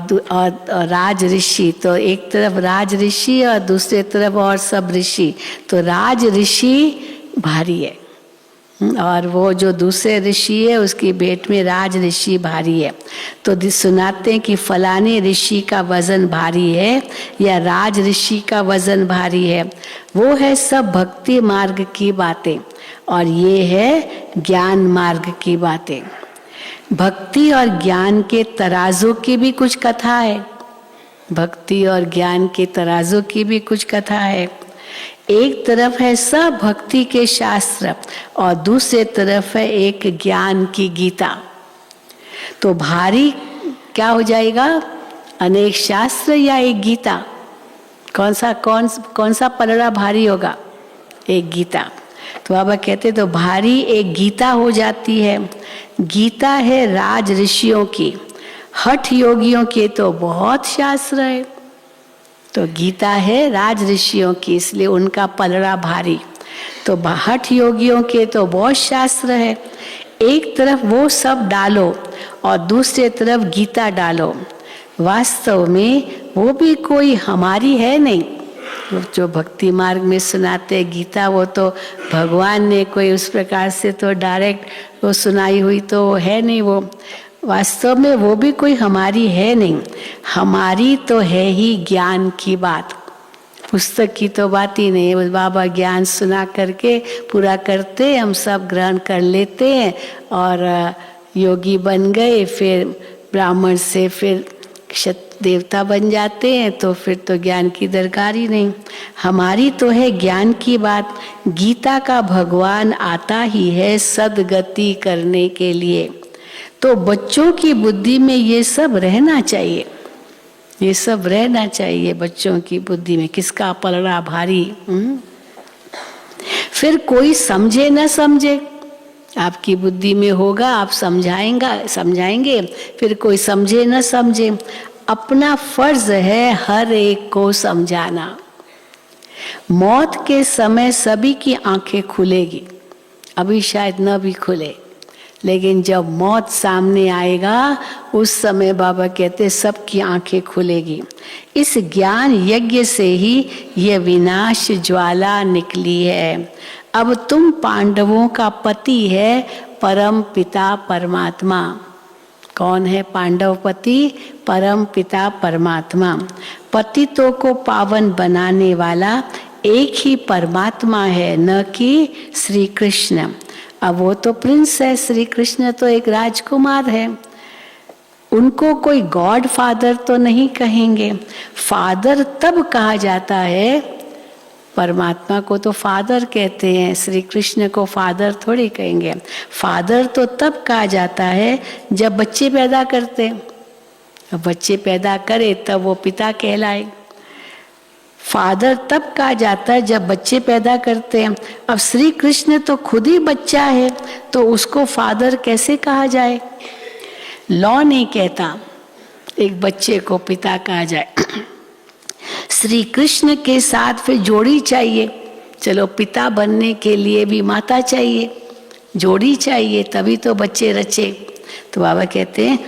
राज ऋषि, तो एक तरफ राज ऋषि और दूसरे तरफ और सब ऋषि। तो राज ऋषि भारी है और वो जो दूसरे ऋषि है उसकी भेंट में राज ऋषि भारी है। तो सुनाते हैं कि फलाने ऋषि का वजन भारी है या राज ऋषि का वजन भारी है। वो है सब भक्ति मार्ग की बातें और ये है ज्ञान मार्ग की बातें। भक्ति और ज्ञान के तराजू की भी कुछ कथा है। भक्ति और ज्ञान के तराजू की भी कुछ कथा है। एक तरफ है सब भक्ति के शास्त्र और दूसरे तरफ है एक ज्ञान की गीता। तो भारी क्या हो जाएगा? अनेक शास्त्र या एक गीता? कौन सा पलड़ा भारी होगा? एक गीता। तो बाबा कहते तो भारी एक गीता हो जाती है। गीता है राज ऋषियों की, हठ योगियों के तो बहुत शास्त्र है। तो गीता है राज ऋषियों की, इसलिए उनका पलड़ा भारी। तो हठ योगियों के तो बहुत शास्त्र है। एक तरफ वो सब डालो और दूसरे तरफ गीता डालो। वास्तव में वो भी कोई हमारी है नहीं। जो भक्ति मार्ग में सुनाते गीता, वो तो भगवान ने कोई उस प्रकार से तो डायरेक्ट वो सुनाई हुई तो है नहीं। वो वास्तव में वो भी कोई हमारी है नहीं। हमारी तो है ही ज्ञान की बात, पुस्तक की तो बात ही नहीं है। बाबा ज्ञान सुना करके पूरा करते, हम सब ग्रहण कर लेते हैं और योगी बन गए, फिर ब्राह्मण से फिर देवता बन जाते हैं, तो फिर तो ज्ञान की दरकार ही नहीं। हमारी तो है ज्ञान की बात। गीता का भगवान आता ही है सदगति करने के लिए। तो बच्चों की बुद्धि में ये सब रहना चाहिए, ये सब रहना चाहिए बच्चों की बुद्धि में। किसका पलड़ा भारी? फिर कोई समझे न समझे, आपकी बुद्धि में होगा, आप समझाएंगे, फिर कोई समझे न समझे, अपना फर्ज है हर एक को समझाना। मौत के समय सभी की आंखें खुलेगी, अभी शायद न भी खुले, लेकिन जब मौत सामने आएगा उस समय बाबा कहते सबकी आंखें खुलेगी। इस ज्ञान यज्ञ से ही यह विनाश ज्वाला निकली है। अब तुम पांडवों का पति है परम पिता परमात्मा। कौन है पांडव पति? परम पिता परमात्मा। पतितों को पावन बनाने वाला एक ही परमात्मा है, न कि श्री कृष्ण। अब वो तो प्रिंस है, श्री कृष्ण तो एक राजकुमार है। उनको कोई गॉड फादर तो नहीं कहेंगे। फादर तब कहा जाता है, परमात्मा को तो फादर कहते हैं, श्री कृष्ण को फादर थोड़ी कहेंगे। फादर तो तब कहा जाता है जब बच्चे पैदा करते, बच्चे पैदा करे तब वो पिता कहलाए। फादर तब कहा जाता है जब बच्चे पैदा करते हैं। अब श्री कृष्ण तो खुद ही बच्चा है, तो उसको फादर कैसे कहा जाए? लॉ नहीं कहता एक बच्चे को पिता कहा जाए। श्री कृष्ण के साथ फिर जोड़ी चाहिए। चलो पिता बनने के लिए भी माता चाहिए, जोड़ी चाहिए, तभी तो बच्चे रचे। तो बाबा कहते हैं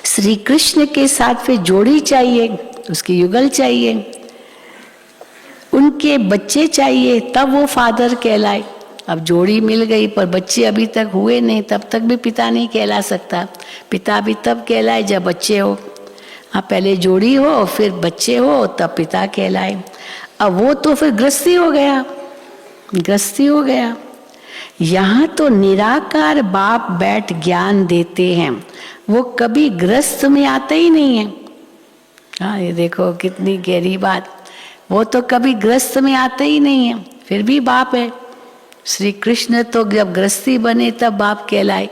श्री कृष्ण के साथ फिर जोड़ी चाहिए, उसकी युगल चाहिए, उनके बच्चे चाहिए, तब वो फादर कहलाए। अब जोड़ी मिल गई पर बच्चे अभी तक हुए नहीं, तब तक भी पिता नहीं कहला सकता। पिता भी तब कहलाए जब बच्चे हो। हाँ, पहले जोड़ी हो फिर बच्चे हो तब पिता कहलाए। अब वो तो फिर गृहस्थी हो गया, गृहस्थी हो गया। यहाँ तो निराकार बाप बैठ ज्ञान देते हैं, वो कभी गृहस्थ में आते ही नहीं है। हाँ, ये देखो कितनी गहरी बात। वो तो कभी गृहस्थ में आते ही नहीं है, फिर भी बाप है। श्री कृष्ण तो जब गृहस्थी बने तब बाप कहलाए,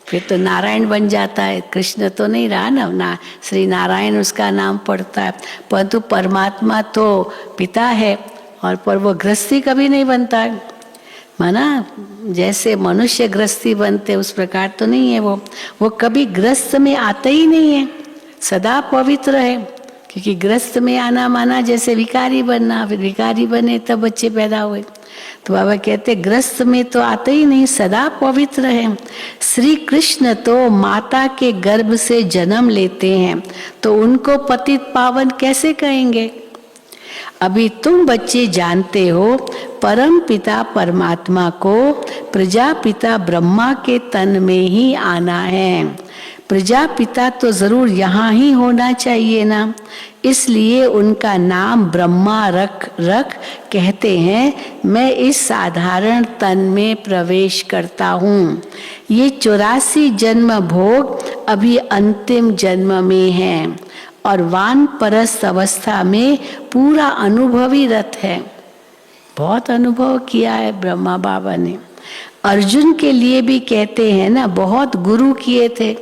फिर तो नारायण बन जाता है। कृष्ण तो नहीं रहा ना, श्री नारायण उसका नाम पड़ता है। परंतु परमात्मा तो पिता है, और पर वो गृहस्थी कभी नहीं बनता है, माना जैसे मनुष्य गृहस्थी बनते उस प्रकार तो नहीं है। वो कभी गृहस्थ में आते ही नहीं है, सदा पवित्र है। क्योंकि गृहस्थ में आना माना जैसे भिखारी बनना, फिर भिखारी बने तब बच्चे पैदा हुए। तो बाबा कहते गृहस्थ में तो आते ही नहीं, सदा पवित्र है। श्री कृष्ण तो माता के गर्भ से जन्म लेते हैं, तो उनको पतित पावन कैसे कहेंगे? अभी तुम बच्चे जानते हो परम पिता परमात्मा को प्रजापिता ब्रह्मा के तन में ही आना है। प्रजापिता तो जरूर यहाँ ही होना चाहिए ना, इसलिए उनका नाम ब्रह्मा रख कहते हैं। मैं इस साधारण तन में प्रवेश करता हूँ। ये 84 जन्म भोग अभी अंतिम जन्म में है, और वानप्रस्थ अवस्था में पूरा अनुभवी रथ है। बहुत अनुभव किया है ब्रह्मा बाबा ने। अर्जुन के लिए भी कहते हैं ना, बहुत गुरु किए थे।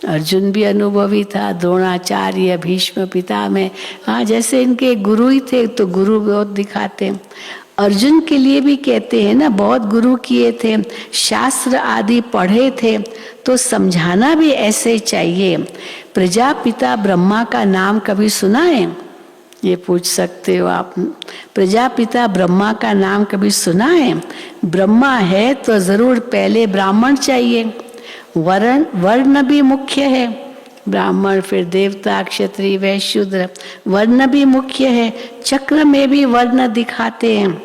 अर्जुन भी अनुभवी था, द्रोणाचार्य, भीष्म पितामह, हाँ जैसे इनके गुरु ही थे, तो गुरु बहुत दिखाते। अर्जुन के लिए भी कहते हैं ना, बहुत गुरु किए थे, शास्त्र आदि पढ़े थे, तो समझाना भी ऐसे चाहिए। प्रजापिता ब्रह्मा का नाम कभी सुना है? ये पूछ सकते हो आप। प्रजापिता ब्रह्मा का नाम कभी सुना है? ब्रह्मा है तो जरूर पहले ब्राह्मण चाहिए, वर्ण भी मुख्य है। ब्राह्मण, फिर देवता, क्षत्रिय, वैश्य, शूद्र, वर्ण भी मुख्य है। चक्र में भी वर्ण दिखाते हैं।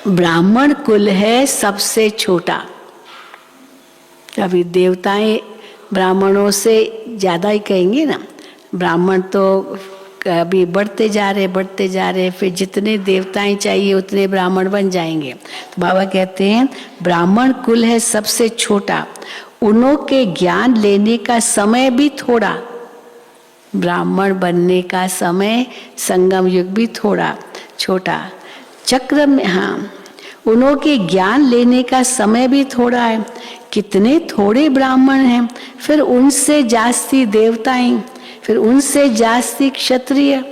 ब्राह्मण कुल है सबसे छोटा। अभी देवताएं ब्राह्मणों से ज्यादा ही कहेंगे ना, ब्राह्मण तो अभी बढ़ते जा रहे, फिर जितने देवताएं चाहिए उतने ब्राह्मण बन जाएंगे। तो बाबा कहते हैं ब्राह्मण कुल है सबसे छोटा, उन्हों के ज्ञान लेने का समय भी थोड़ा। ब्राह्मण बनने का समय संगम युग भी थोड़ा छोटा। चक्र में, हाँ, उन्हों के ज्ञान लेने का समय भी थोड़ा है। कितने थोड़े ब्राह्मण हैं, फिर उनसे जास्ती देवताएं, फिर उनसे जास्ती क्षत्रिय।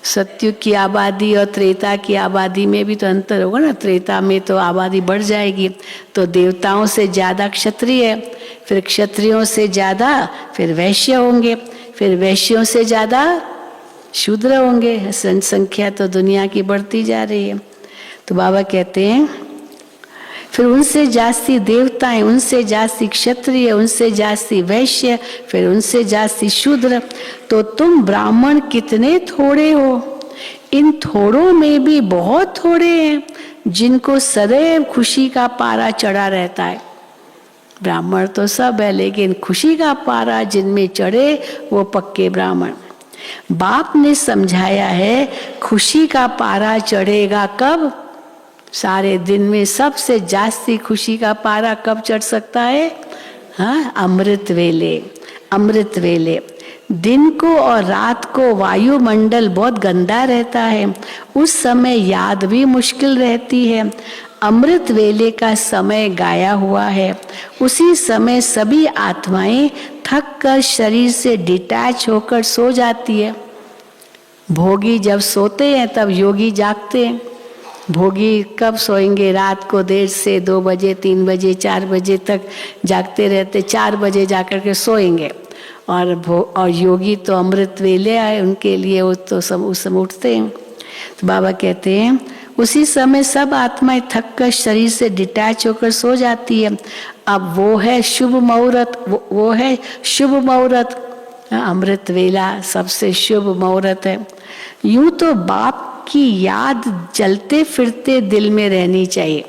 सत्युग की आबादी और त्रेता की आबादी में भी तो अंतर होगा ना। त्रेता में तो आबादी बढ़ जाएगी, तो देवताओं से ज्यादा क्षत्रिय, फिर क्षत्रियों से ज्यादा फिर वैश्य होंगे, फिर वैश्यों से ज्यादा शूद्र होंगे। संख्या तो दुनिया की बढ़ती जा रही है। तो बाबा कहते हैं फिर उनसे जास्ती देवताएं, उनसे जास्ती क्षत्रिय, उनसे जास्ती वैश्य, फिर उनसे जास्ती शूद्र। तो तुम ब्राह्मण कितने थोड़े हो। इन थोड़ों में भी बहुत थोड़े हैं जिनको सदैव खुशी का पारा चढ़ा रहता है। ब्राह्मण तो सब है, लेकिन खुशी का पारा जिनमें चढ़े वो पक्के ब्राह्मण। बाप ने समझाया है खुशी का पारा चढ़ेगा कब? सारे दिन में सबसे जास्ती खुशी का पारा कब चढ़ सकता है? हाँ, अमृत वेले। अमृत वेले दिन को और रात को वायुमंडल बहुत गंदा रहता है, उस समय याद भी मुश्किल रहती है। अमृत वेले का समय गाया हुआ है, उसी समय सभी आत्माएं थक कर शरीर से डिटैच होकर सो जाती है। भोगी जब सोते हैं तब योगी जागते हैं। भोगी कब सोएंगे? रात को देर से 2 बजे, 3 बजे, 4 बजे तक जागते रहते, 4 बजे जाकर के सोएंगे। और योगी तो अमृत वेले आए, उनके लिए वो तो सब उस समय उठते हैं। तो बाबा कहते हैं उसी समय सब आत्माएं थक कर शरीर से डिटैच होकर सो जाती है। अब वो है शुभ मुहूर्त, वो है शुभ मुहूर्त। अमृत वेला सबसे शुभ मुहूर्त है। यूं तो बाप की याद चलते फिरते दिल में रहनी चाहिए।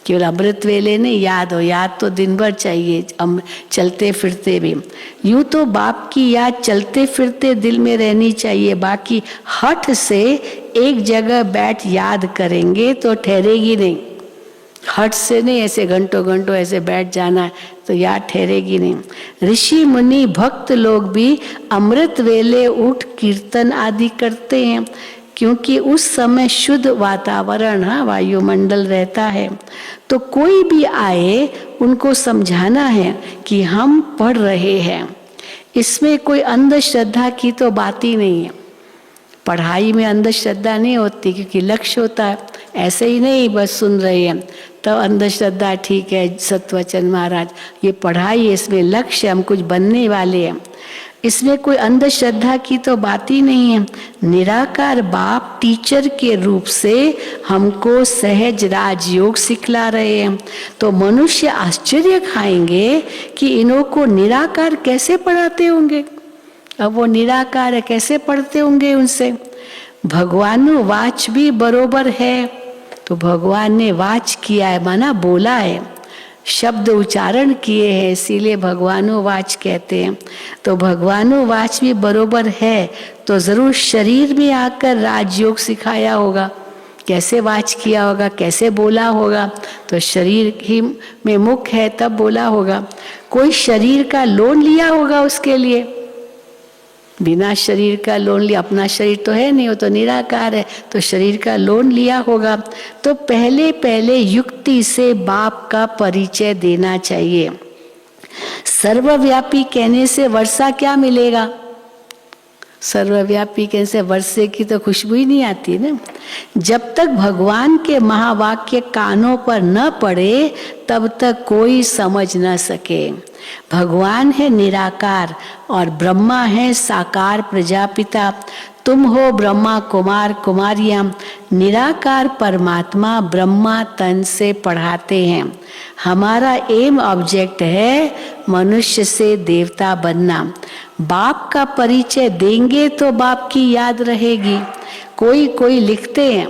केवल अमृत वेले नहीं, याद हो, याद तो दिन भर चाहिए, चलते फिरते भी। यूं तो बाप की याद चलते फिरते दिल में रहनी चाहिए, बाकी हठ से एक जगह बैठ याद करेंगे तो ठहरेगी नहीं। हठ से नहीं, ऐसे घंटों घंटों ऐसे बैठ जाना तो याद ठहरेगी नहीं। ऋषि मुनि भक्त लोग भी अमृत वेले उठ कीर्तन आदि करते हैं, क्योंकि उस समय शुद्ध वातावरण, हाँ, वायुमंडल रहता है। तो कोई भी आए उनको समझाना है कि हम पढ़ रहे हैं। इसमें कोई अंधश्रद्धा की तो बात ही नहीं है। पढ़ाई में अंधश्रद्धा नहीं होती, क्योंकि लक्ष्य होता है। ऐसे ही नहीं बस सुन रहे हैं तो अंधश्रद्धा ठीक है। सतवचन महाराज, ये पढ़ाई, इसमें लक्ष्य, हम कुछ बनने वाले हैं। इसमें कोई अंधश्रद्धा की तो बात ही नहीं है। निराकार बाप टीचर के रूप से हमको सहज राजयोग सिखला रहे हैं। तो मनुष्य आश्चर्य खाएंगे कि इन्हों को निराकार कैसे पढ़ाते होंगे। अब वो निराकार है, कैसे पढ़ते होंगे उनसे। भगवानु वाच भी बरोबर है, तो भगवान ने वाच किया है, माना बोला है, शब्द उच्चारण किए हैं, इसीलिए भगवानु वाच कहते हैं। तो भगवानु वाच भी बरोबर है, तो जरूर शरीर में आकर राजयोग सिखाया होगा। कैसे वाच किया होगा, कैसे बोला होगा, तो शरीर ही में मुख है तब बोला होगा। कोई शरीर का लोन लिया होगा उसके लिए। बिना शरीर का लोन लिया, अपना शरीर तो है नहीं, वो तो निराकार है, तो शरीर का लोन लिया होगा। तो पहले पहले युक्ति से बाप का परिचय देना चाहिए। सर्वव्यापी कहने से वर्षा क्या मिलेगा? सर्वव्यापी कहने से वर्षे की तो खुशबू ही नहीं आती ना। जब तक भगवान के महावाक्य कानों पर न पड़े तब तक कोई समझ न सके। भगवान है निराकार और ब्रह्मा है साकार प्रजापिता। तुम हो ब्रह्मा कुमार कुमारियां। निराकार परमात्मा ब्रह्मा तन से पढ़ाते हैं। हमारा एम ऑब्जेक्ट है मनुष्य से देवता बनना। बाप का परिचय देंगे तो बाप की याद रहेगी। कोई लिखते हैं,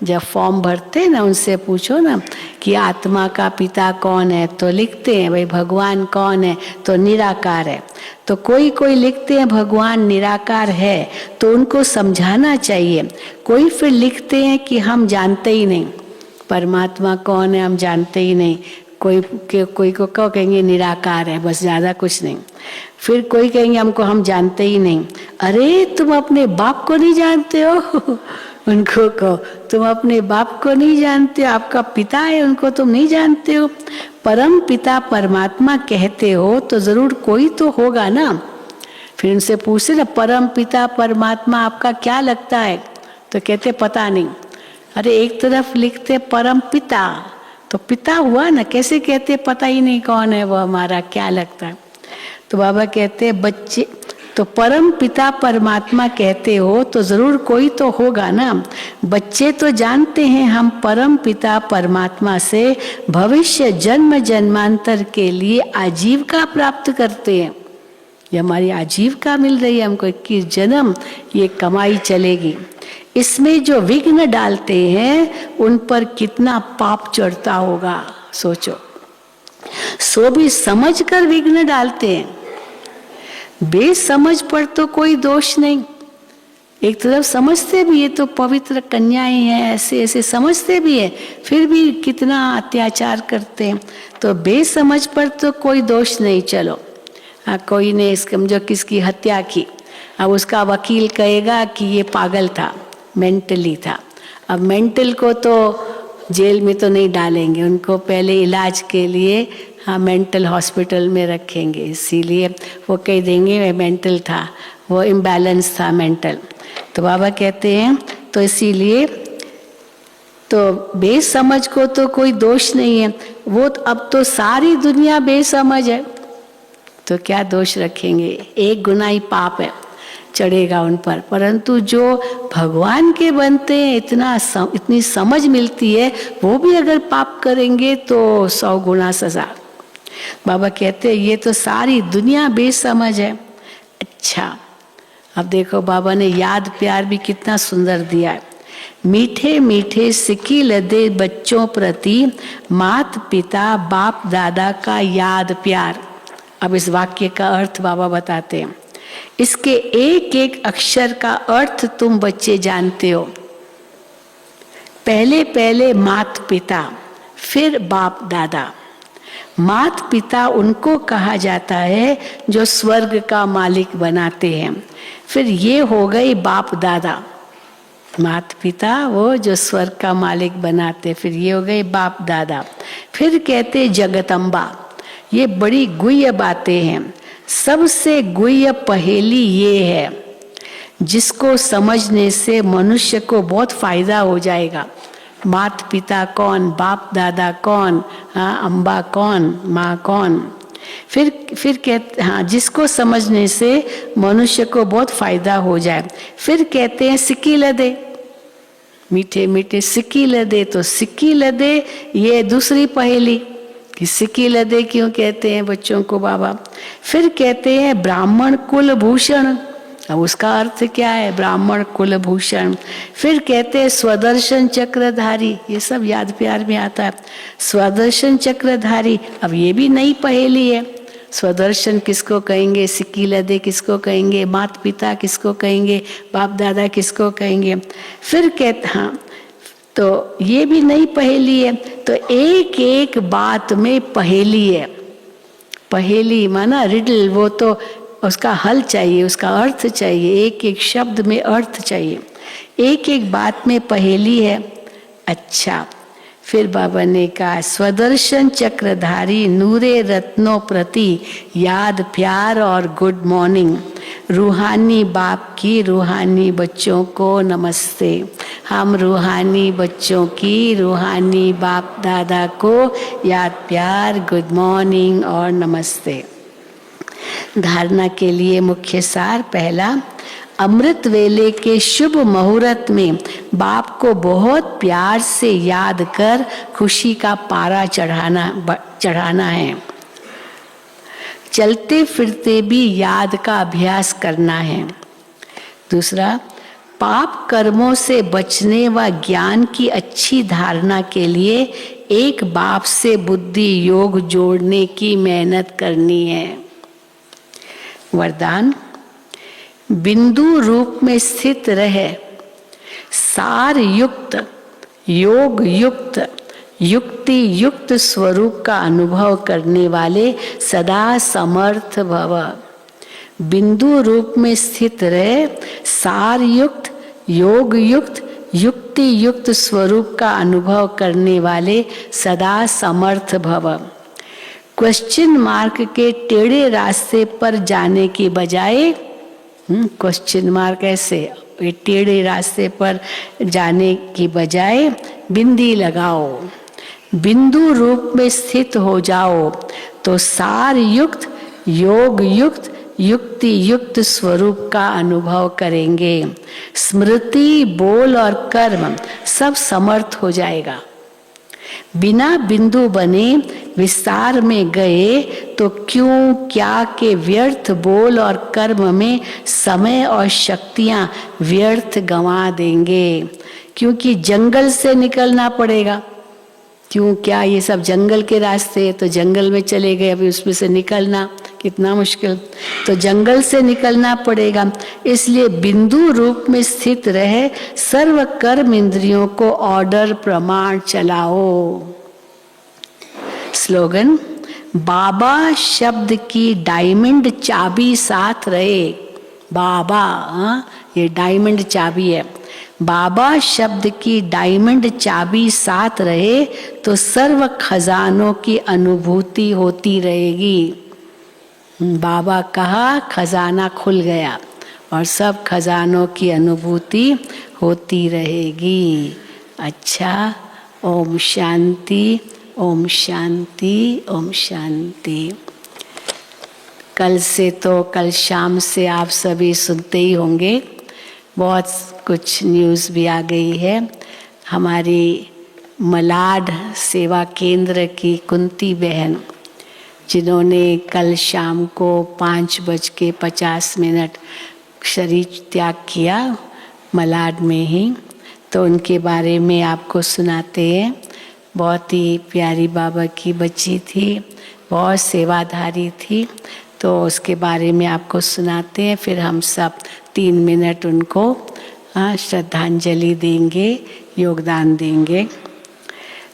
जब फॉर्म भरते हैं ना, उनसे पूछो ना कि आत्मा का पिता कौन है, तो लिखते हैं भाई भगवान कौन है, तो निराकार है। तो कोई लिखते हैं भगवान निराकार है, तो उनको समझाना चाहिए। कोई फिर लिखते हैं कि हम जानते ही नहीं परमात्मा कौन है, हम जानते ही नहीं। कोई को कहेंगे निराकार है, बस, ज़्यादा कुछ नहीं। फिर कोई कहेंगे हमको हम जानते ही नहीं। अरे तुम अपने बाप को नहीं जानते हो उनको कहो तुम अपने बाप को नहीं जानते हो, आपका पिता है उनको तुम नहीं जानते हो। परम पिता परमात्मा कहते हो तो जरूर कोई तो होगा ना। फिर उनसे पूछते ना परम पिता परमात्मा आपका क्या लगता है, तो कहते पता नहीं। अरे एक तरफ लिखते परम पिता, तो पिता हुआ ना, कैसे कहते पता ही नहीं कौन है वो हमारा, क्या लगता है। तो बाबा कहते बच्चे तो परम पिता परमात्मा कहते हो तो जरूर कोई तो होगा ना। बच्चे तो जानते हैं हम परम पिता परमात्मा से भविष्य जन्म जन्मांतर के लिए आजीविका प्राप्त करते हैं। ये हमारी आजीविका मिल रही है हमको, 21 जन्म ये कमाई चलेगी। इसमें जो विघ्न डालते हैं उन पर कितना पाप चढ़ता होगा, सोचो। सो भी समझ कर विघ्न डालते हैं, बेसमझ पर तो कोई दोष नहीं। एक तरफ समझते भी ये तो पवित्र कन्याएं हैं, ऐसे ऐसे समझते भी है, फिर भी कितना अत्याचार करते हैं। तो बेसमझ पर तो कोई दोष नहीं। चलो कोई ने जो किसकी हत्या की, अब उसका वकील कहेगा कि ये पागल था, मेंटली था। अब मेंटल को तो जेल में तो नहीं डालेंगे, उनको पहले इलाज के लिए मेंटल हॉस्पिटल में रखेंगे, इसीलिए वो कह देंगे वे मेंटल था, वो इम्बैलेंस था मेंटल। तो बाबा कहते हैं तो इसीलिए तो बेसमझ को तो कोई दोष नहीं है। वो अब तो सारी दुनिया बेसमझ है, तो क्या दोष रखेंगे। एक गुना ही पाप है चढ़ेगा उन पर, परंतु जो भगवान के बनते हैं इतनी समझ मिलती है, वो भी अगर पाप करेंगे तो 100 गुना सजा। बाबा कहते हैं ये तो सारी दुनिया बेसमझ है। अच्छा, अब देखो बाबा ने याद प्यार भी कितना सुंदर दिया है। मीठे मीठे सिक्की लदे बच्चों प्रति मात पिता बाप दादा का याद प्यार। अब इस वाक्य का अर्थ बाबा बताते हैं। इसके एक एक अक्षर का अर्थ तुम बच्चे जानते हो। पहले मात पिता, फिर बाप दादा। मात पिता उनको कहा जाता है जो स्वर्ग का मालिक बनाते हैं। फिर ये हो गई बाप दादा, मात पिता वो जो स्वर्ग का मालिक बनाते। फिर ये हो गई बाप दादा। फिर कहते जगदम्बा। ये बड़ी गुह्य बातें हैं। सबसे गुह्य पहेली ये है जिसको समझने से मनुष्य को बहुत फायदा हो जाएगा। मात पिता कौन, बाप दादा कौन, अम्बा कौन, माँ कौन। फिर कहते जिसको समझने से मनुष्य को बहुत फायदा हो जाए। फिर कहते हैं सिक्की लदे, मीठे मीठे सिक्की लदे। तो सिक्की लदे ये दूसरी पहेली कि सिक्की लदे क्यों कहते हैं बच्चों को बाबा। फिर कहते हैं ब्राह्मण कुल भूषण। अब उसका अर्थ क्या है, ब्राह्मण कुल भूषण। फिर कहते हैं स्वदर्शन चक्रधारी, ये सब याद प्यार में आता है। स्वदर्शन चक्रधारी, अब ये भी नई पहेली है। स्वदर्शन किसको कहेंगे, सिक्की लदे किसको कहेंगे, मात पिता किसको कहेंगे, बाप दादा किसको कहेंगे। फिर कहते तो ये भी नई पहेली है। तो एक एक बात में पहेली है। पहेली माना रिडल, वो तो उसका हल चाहिए, उसका अर्थ चाहिए, एक एक शब्द में अर्थ चाहिए। एक एक बात में पहेली है। अच्छा, फिर बाबा ने कहा, स्वदर्शन चक्रधारी नूरे रत्नों प्रति याद प्यार और गुड मॉर्निंग। रूहानी बाप की रूहानी बच्चों को नमस्ते। हम रूहानी बच्चों की रूहानी बाप दादा को याद प्यार, गुड मॉर्निंग और नमस्ते। धारणा के लिए मुख्य सार, पहला, अमृत वेले के शुभ मुहूर्त में बाप को बहुत प्यार से याद कर खुशी का पारा चढ़ाना है। चलते फिरते भी याद का अभ्यास करना है। दूसरा, पाप कर्मों से बचने व ज्ञान की अच्छी धारणा के लिए एक बाप से बुद्धि योग जोड़ने की मेहनत करनी है। वरदान, बिंदु रूप में स्थित रहे सार युक्त योग युक्त युक्ति युक्त स्वरूप का अनुभव करने वाले सदा समर्थ भव। बिंदु रूप में स्थित रहे सार युक्त योग युक्त युक्ति युक्त स्वरूप का अनुभव करने वाले सदा समर्थ भव। क्वेश्चन मार्क के टेढ़े रास्ते पर जाने की बजाय, क्वेश्चन मार्क ऐसे, ये टेढ़े रास्ते पर जाने की बजाय बिंदी लगाओ, बिंदु रूप में स्थित हो जाओ तो सार युक्त योग युक्त युक्ति युक्त स्वरूप का अनुभव करेंगे। स्मृति, बोल और कर्म सब समर्थ हो जाएगा। बिना बिंदु बने विस्तार में गए तो क्यों क्या के व्यर्थ बोल और कर्म में समय और शक्तियां व्यर्थ गंवा देंगे, क्योंकि जंगल से निकलना पड़ेगा। क्यों क्या ये सब जंगल के रास्ते, तो जंगल में चले गए, अभी उसमें से निकलना कितना मुश्किल, तो जंगल से निकलना पड़ेगा। इसलिए बिंदु रूप में स्थित रहे सर्व कर्म इंद्रियों को ऑर्डर प्रमाण चलाओ। स्लोगन, बाबा शब्द की डायमंड चाबी साथ रहे। बाबा, ये डायमंड चाबी है। बाबा शब्द की डायमंड चाबी साथ रहे तो सर्व खजानों की अनुभूति होती रहेगी। बाबा कहा, खजाना खुल गया और सब खजानों की अनुभूति होती रहेगी। अच्छा, ओम शांति, ओम शांति, ओम शांति। कल से तो कल शाम से आप सभी सुनते ही होंगे, बहुत कुछ न्यूज़ भी आ गई है। हमारी मलाड सेवा केंद्र की कुंती बहन, जिन्होंने कल शाम को 5:50 शरीर त्याग किया मलाड में ही, तो उनके बारे में आपको सुनाते हैं। बहुत ही प्यारी बाबा की बच्ची थी, बहुत सेवाधारी थी, तो उसके बारे में आपको सुनाते हैं। फिर हम सब 3 मिनट उनको श्रद्धांजलि देंगे, योगदान देंगे।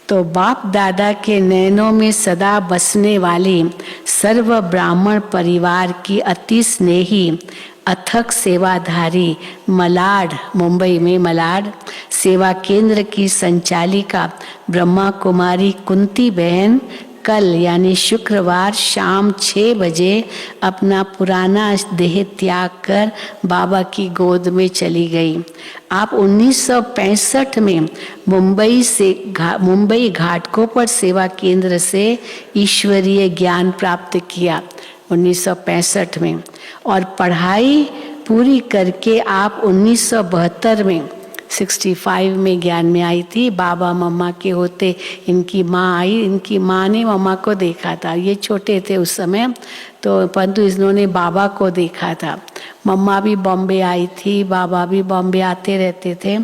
तो बाप दादा के नैनों में सदा बसने वाली सर्व ब्राह्मण परिवार की अति स्नेही अथक सेवाधारी मलाड, मुंबई में मलाड सेवा केंद्र की संचालिका ब्रह्मा कुमारी कुंती बहन कल यानी शुक्रवार शाम 6 बजे अपना पुराना देह त्याग कर बाबा की गोद में चली गई। आप 1965 में मुंबई घाटकोपर सेवा केंद्र से ईश्वरीय ज्ञान प्राप्त किया 1965 में, और पढ़ाई पूरी करके आप 1972 में 65 में ज्ञान में आई थी। बाबा मम्मा के होते इनकी माँ आई, इनकी माँ ने मम्मा को देखा था, ये छोटे थे उस समय, तो परंतु इन्होंने बाबा को देखा था। मम्मा भी बॉम्बे आई थी, बाबा भी बॉम्बे आते रहते थे।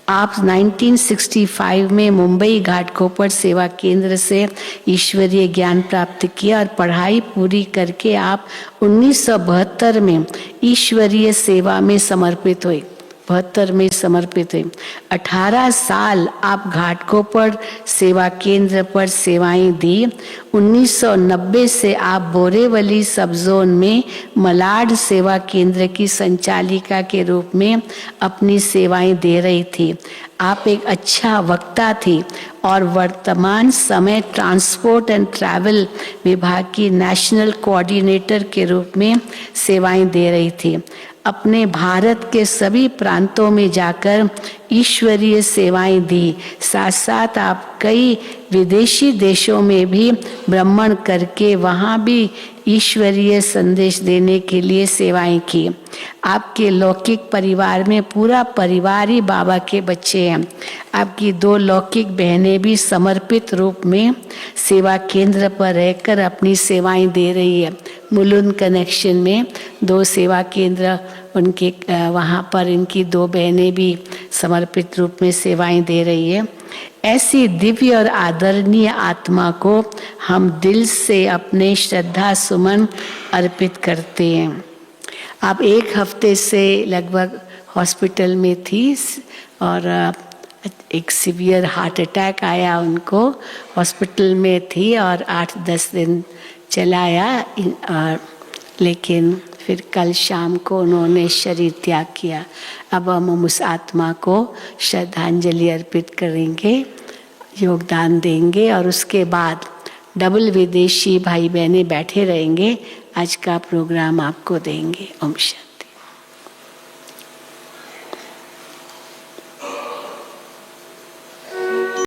आप 1965 में मुंबई घाटकोपर सेवा केंद्र से ईश्वरीय ज्ञान प्राप्त किया और पढ़ाई पूरी करके आप 1972 में ईश्वरीय सेवा में समर्पित हुए। 72 में समर्पित है। 18 साल आप घाटकोपर सेवा केंद्र पर सेवाएं दी। 1990 से आप बोरेवली सब जोन में मलाड सेवा केंद्र की संचालिका के रूप में अपनी सेवाएं दे रही थी। आप एक अच्छा वक्ता थी और वर्तमान समय ट्रांसपोर्ट एंड ट्रैवल विभाग की नेशनल कोऑर्डिनेटर के रूप में सेवाएं दे रही थी। अपने भारत के सभी प्रांतों में जाकर ईश्वरीय सेवाएं दी। साथ साथ आप कई विदेशी देशों में भी भ्रमण करके वहाँ भी ईश्वरीय संदेश देने के लिए सेवाएं की। आपके लौकिक परिवार में पूरा परिवार ही बाबा के बच्चे हैं। आपकी 2 लौकिक बहनें भी समर्पित रूप में सेवा केंद्र पर रहकर अपनी सेवाएं दे रही है। मुलुंड कनेक्शन में 2 सेवा केंद्र उनके वहाँ पर इनकी 2 बहनें भी समर्पित रूप में सेवाएं दे रही है। ऐसी दिव्य और आदरणीय आत्मा को हम दिल से अपने श्रद्धा सुमन अर्पित करते हैं। आप 1 हफ्ते से लगभग हॉस्पिटल में थी और एक सीवियर हार्ट अटैक आया उनको, हॉस्पिटल में थी और 8-10 दिन चलाया, लेकिन फिर कल शाम को उन्होंने शरीर त्याग किया। अब हम उस आत्मा को श्रद्धांजलि अर्पित करेंगे, योगदान देंगे और उसके बाद डबल विदेशी भाई बहनें बैठे रहेंगे। आज का प्रोग्राम आपको देंगे। ओम शांति।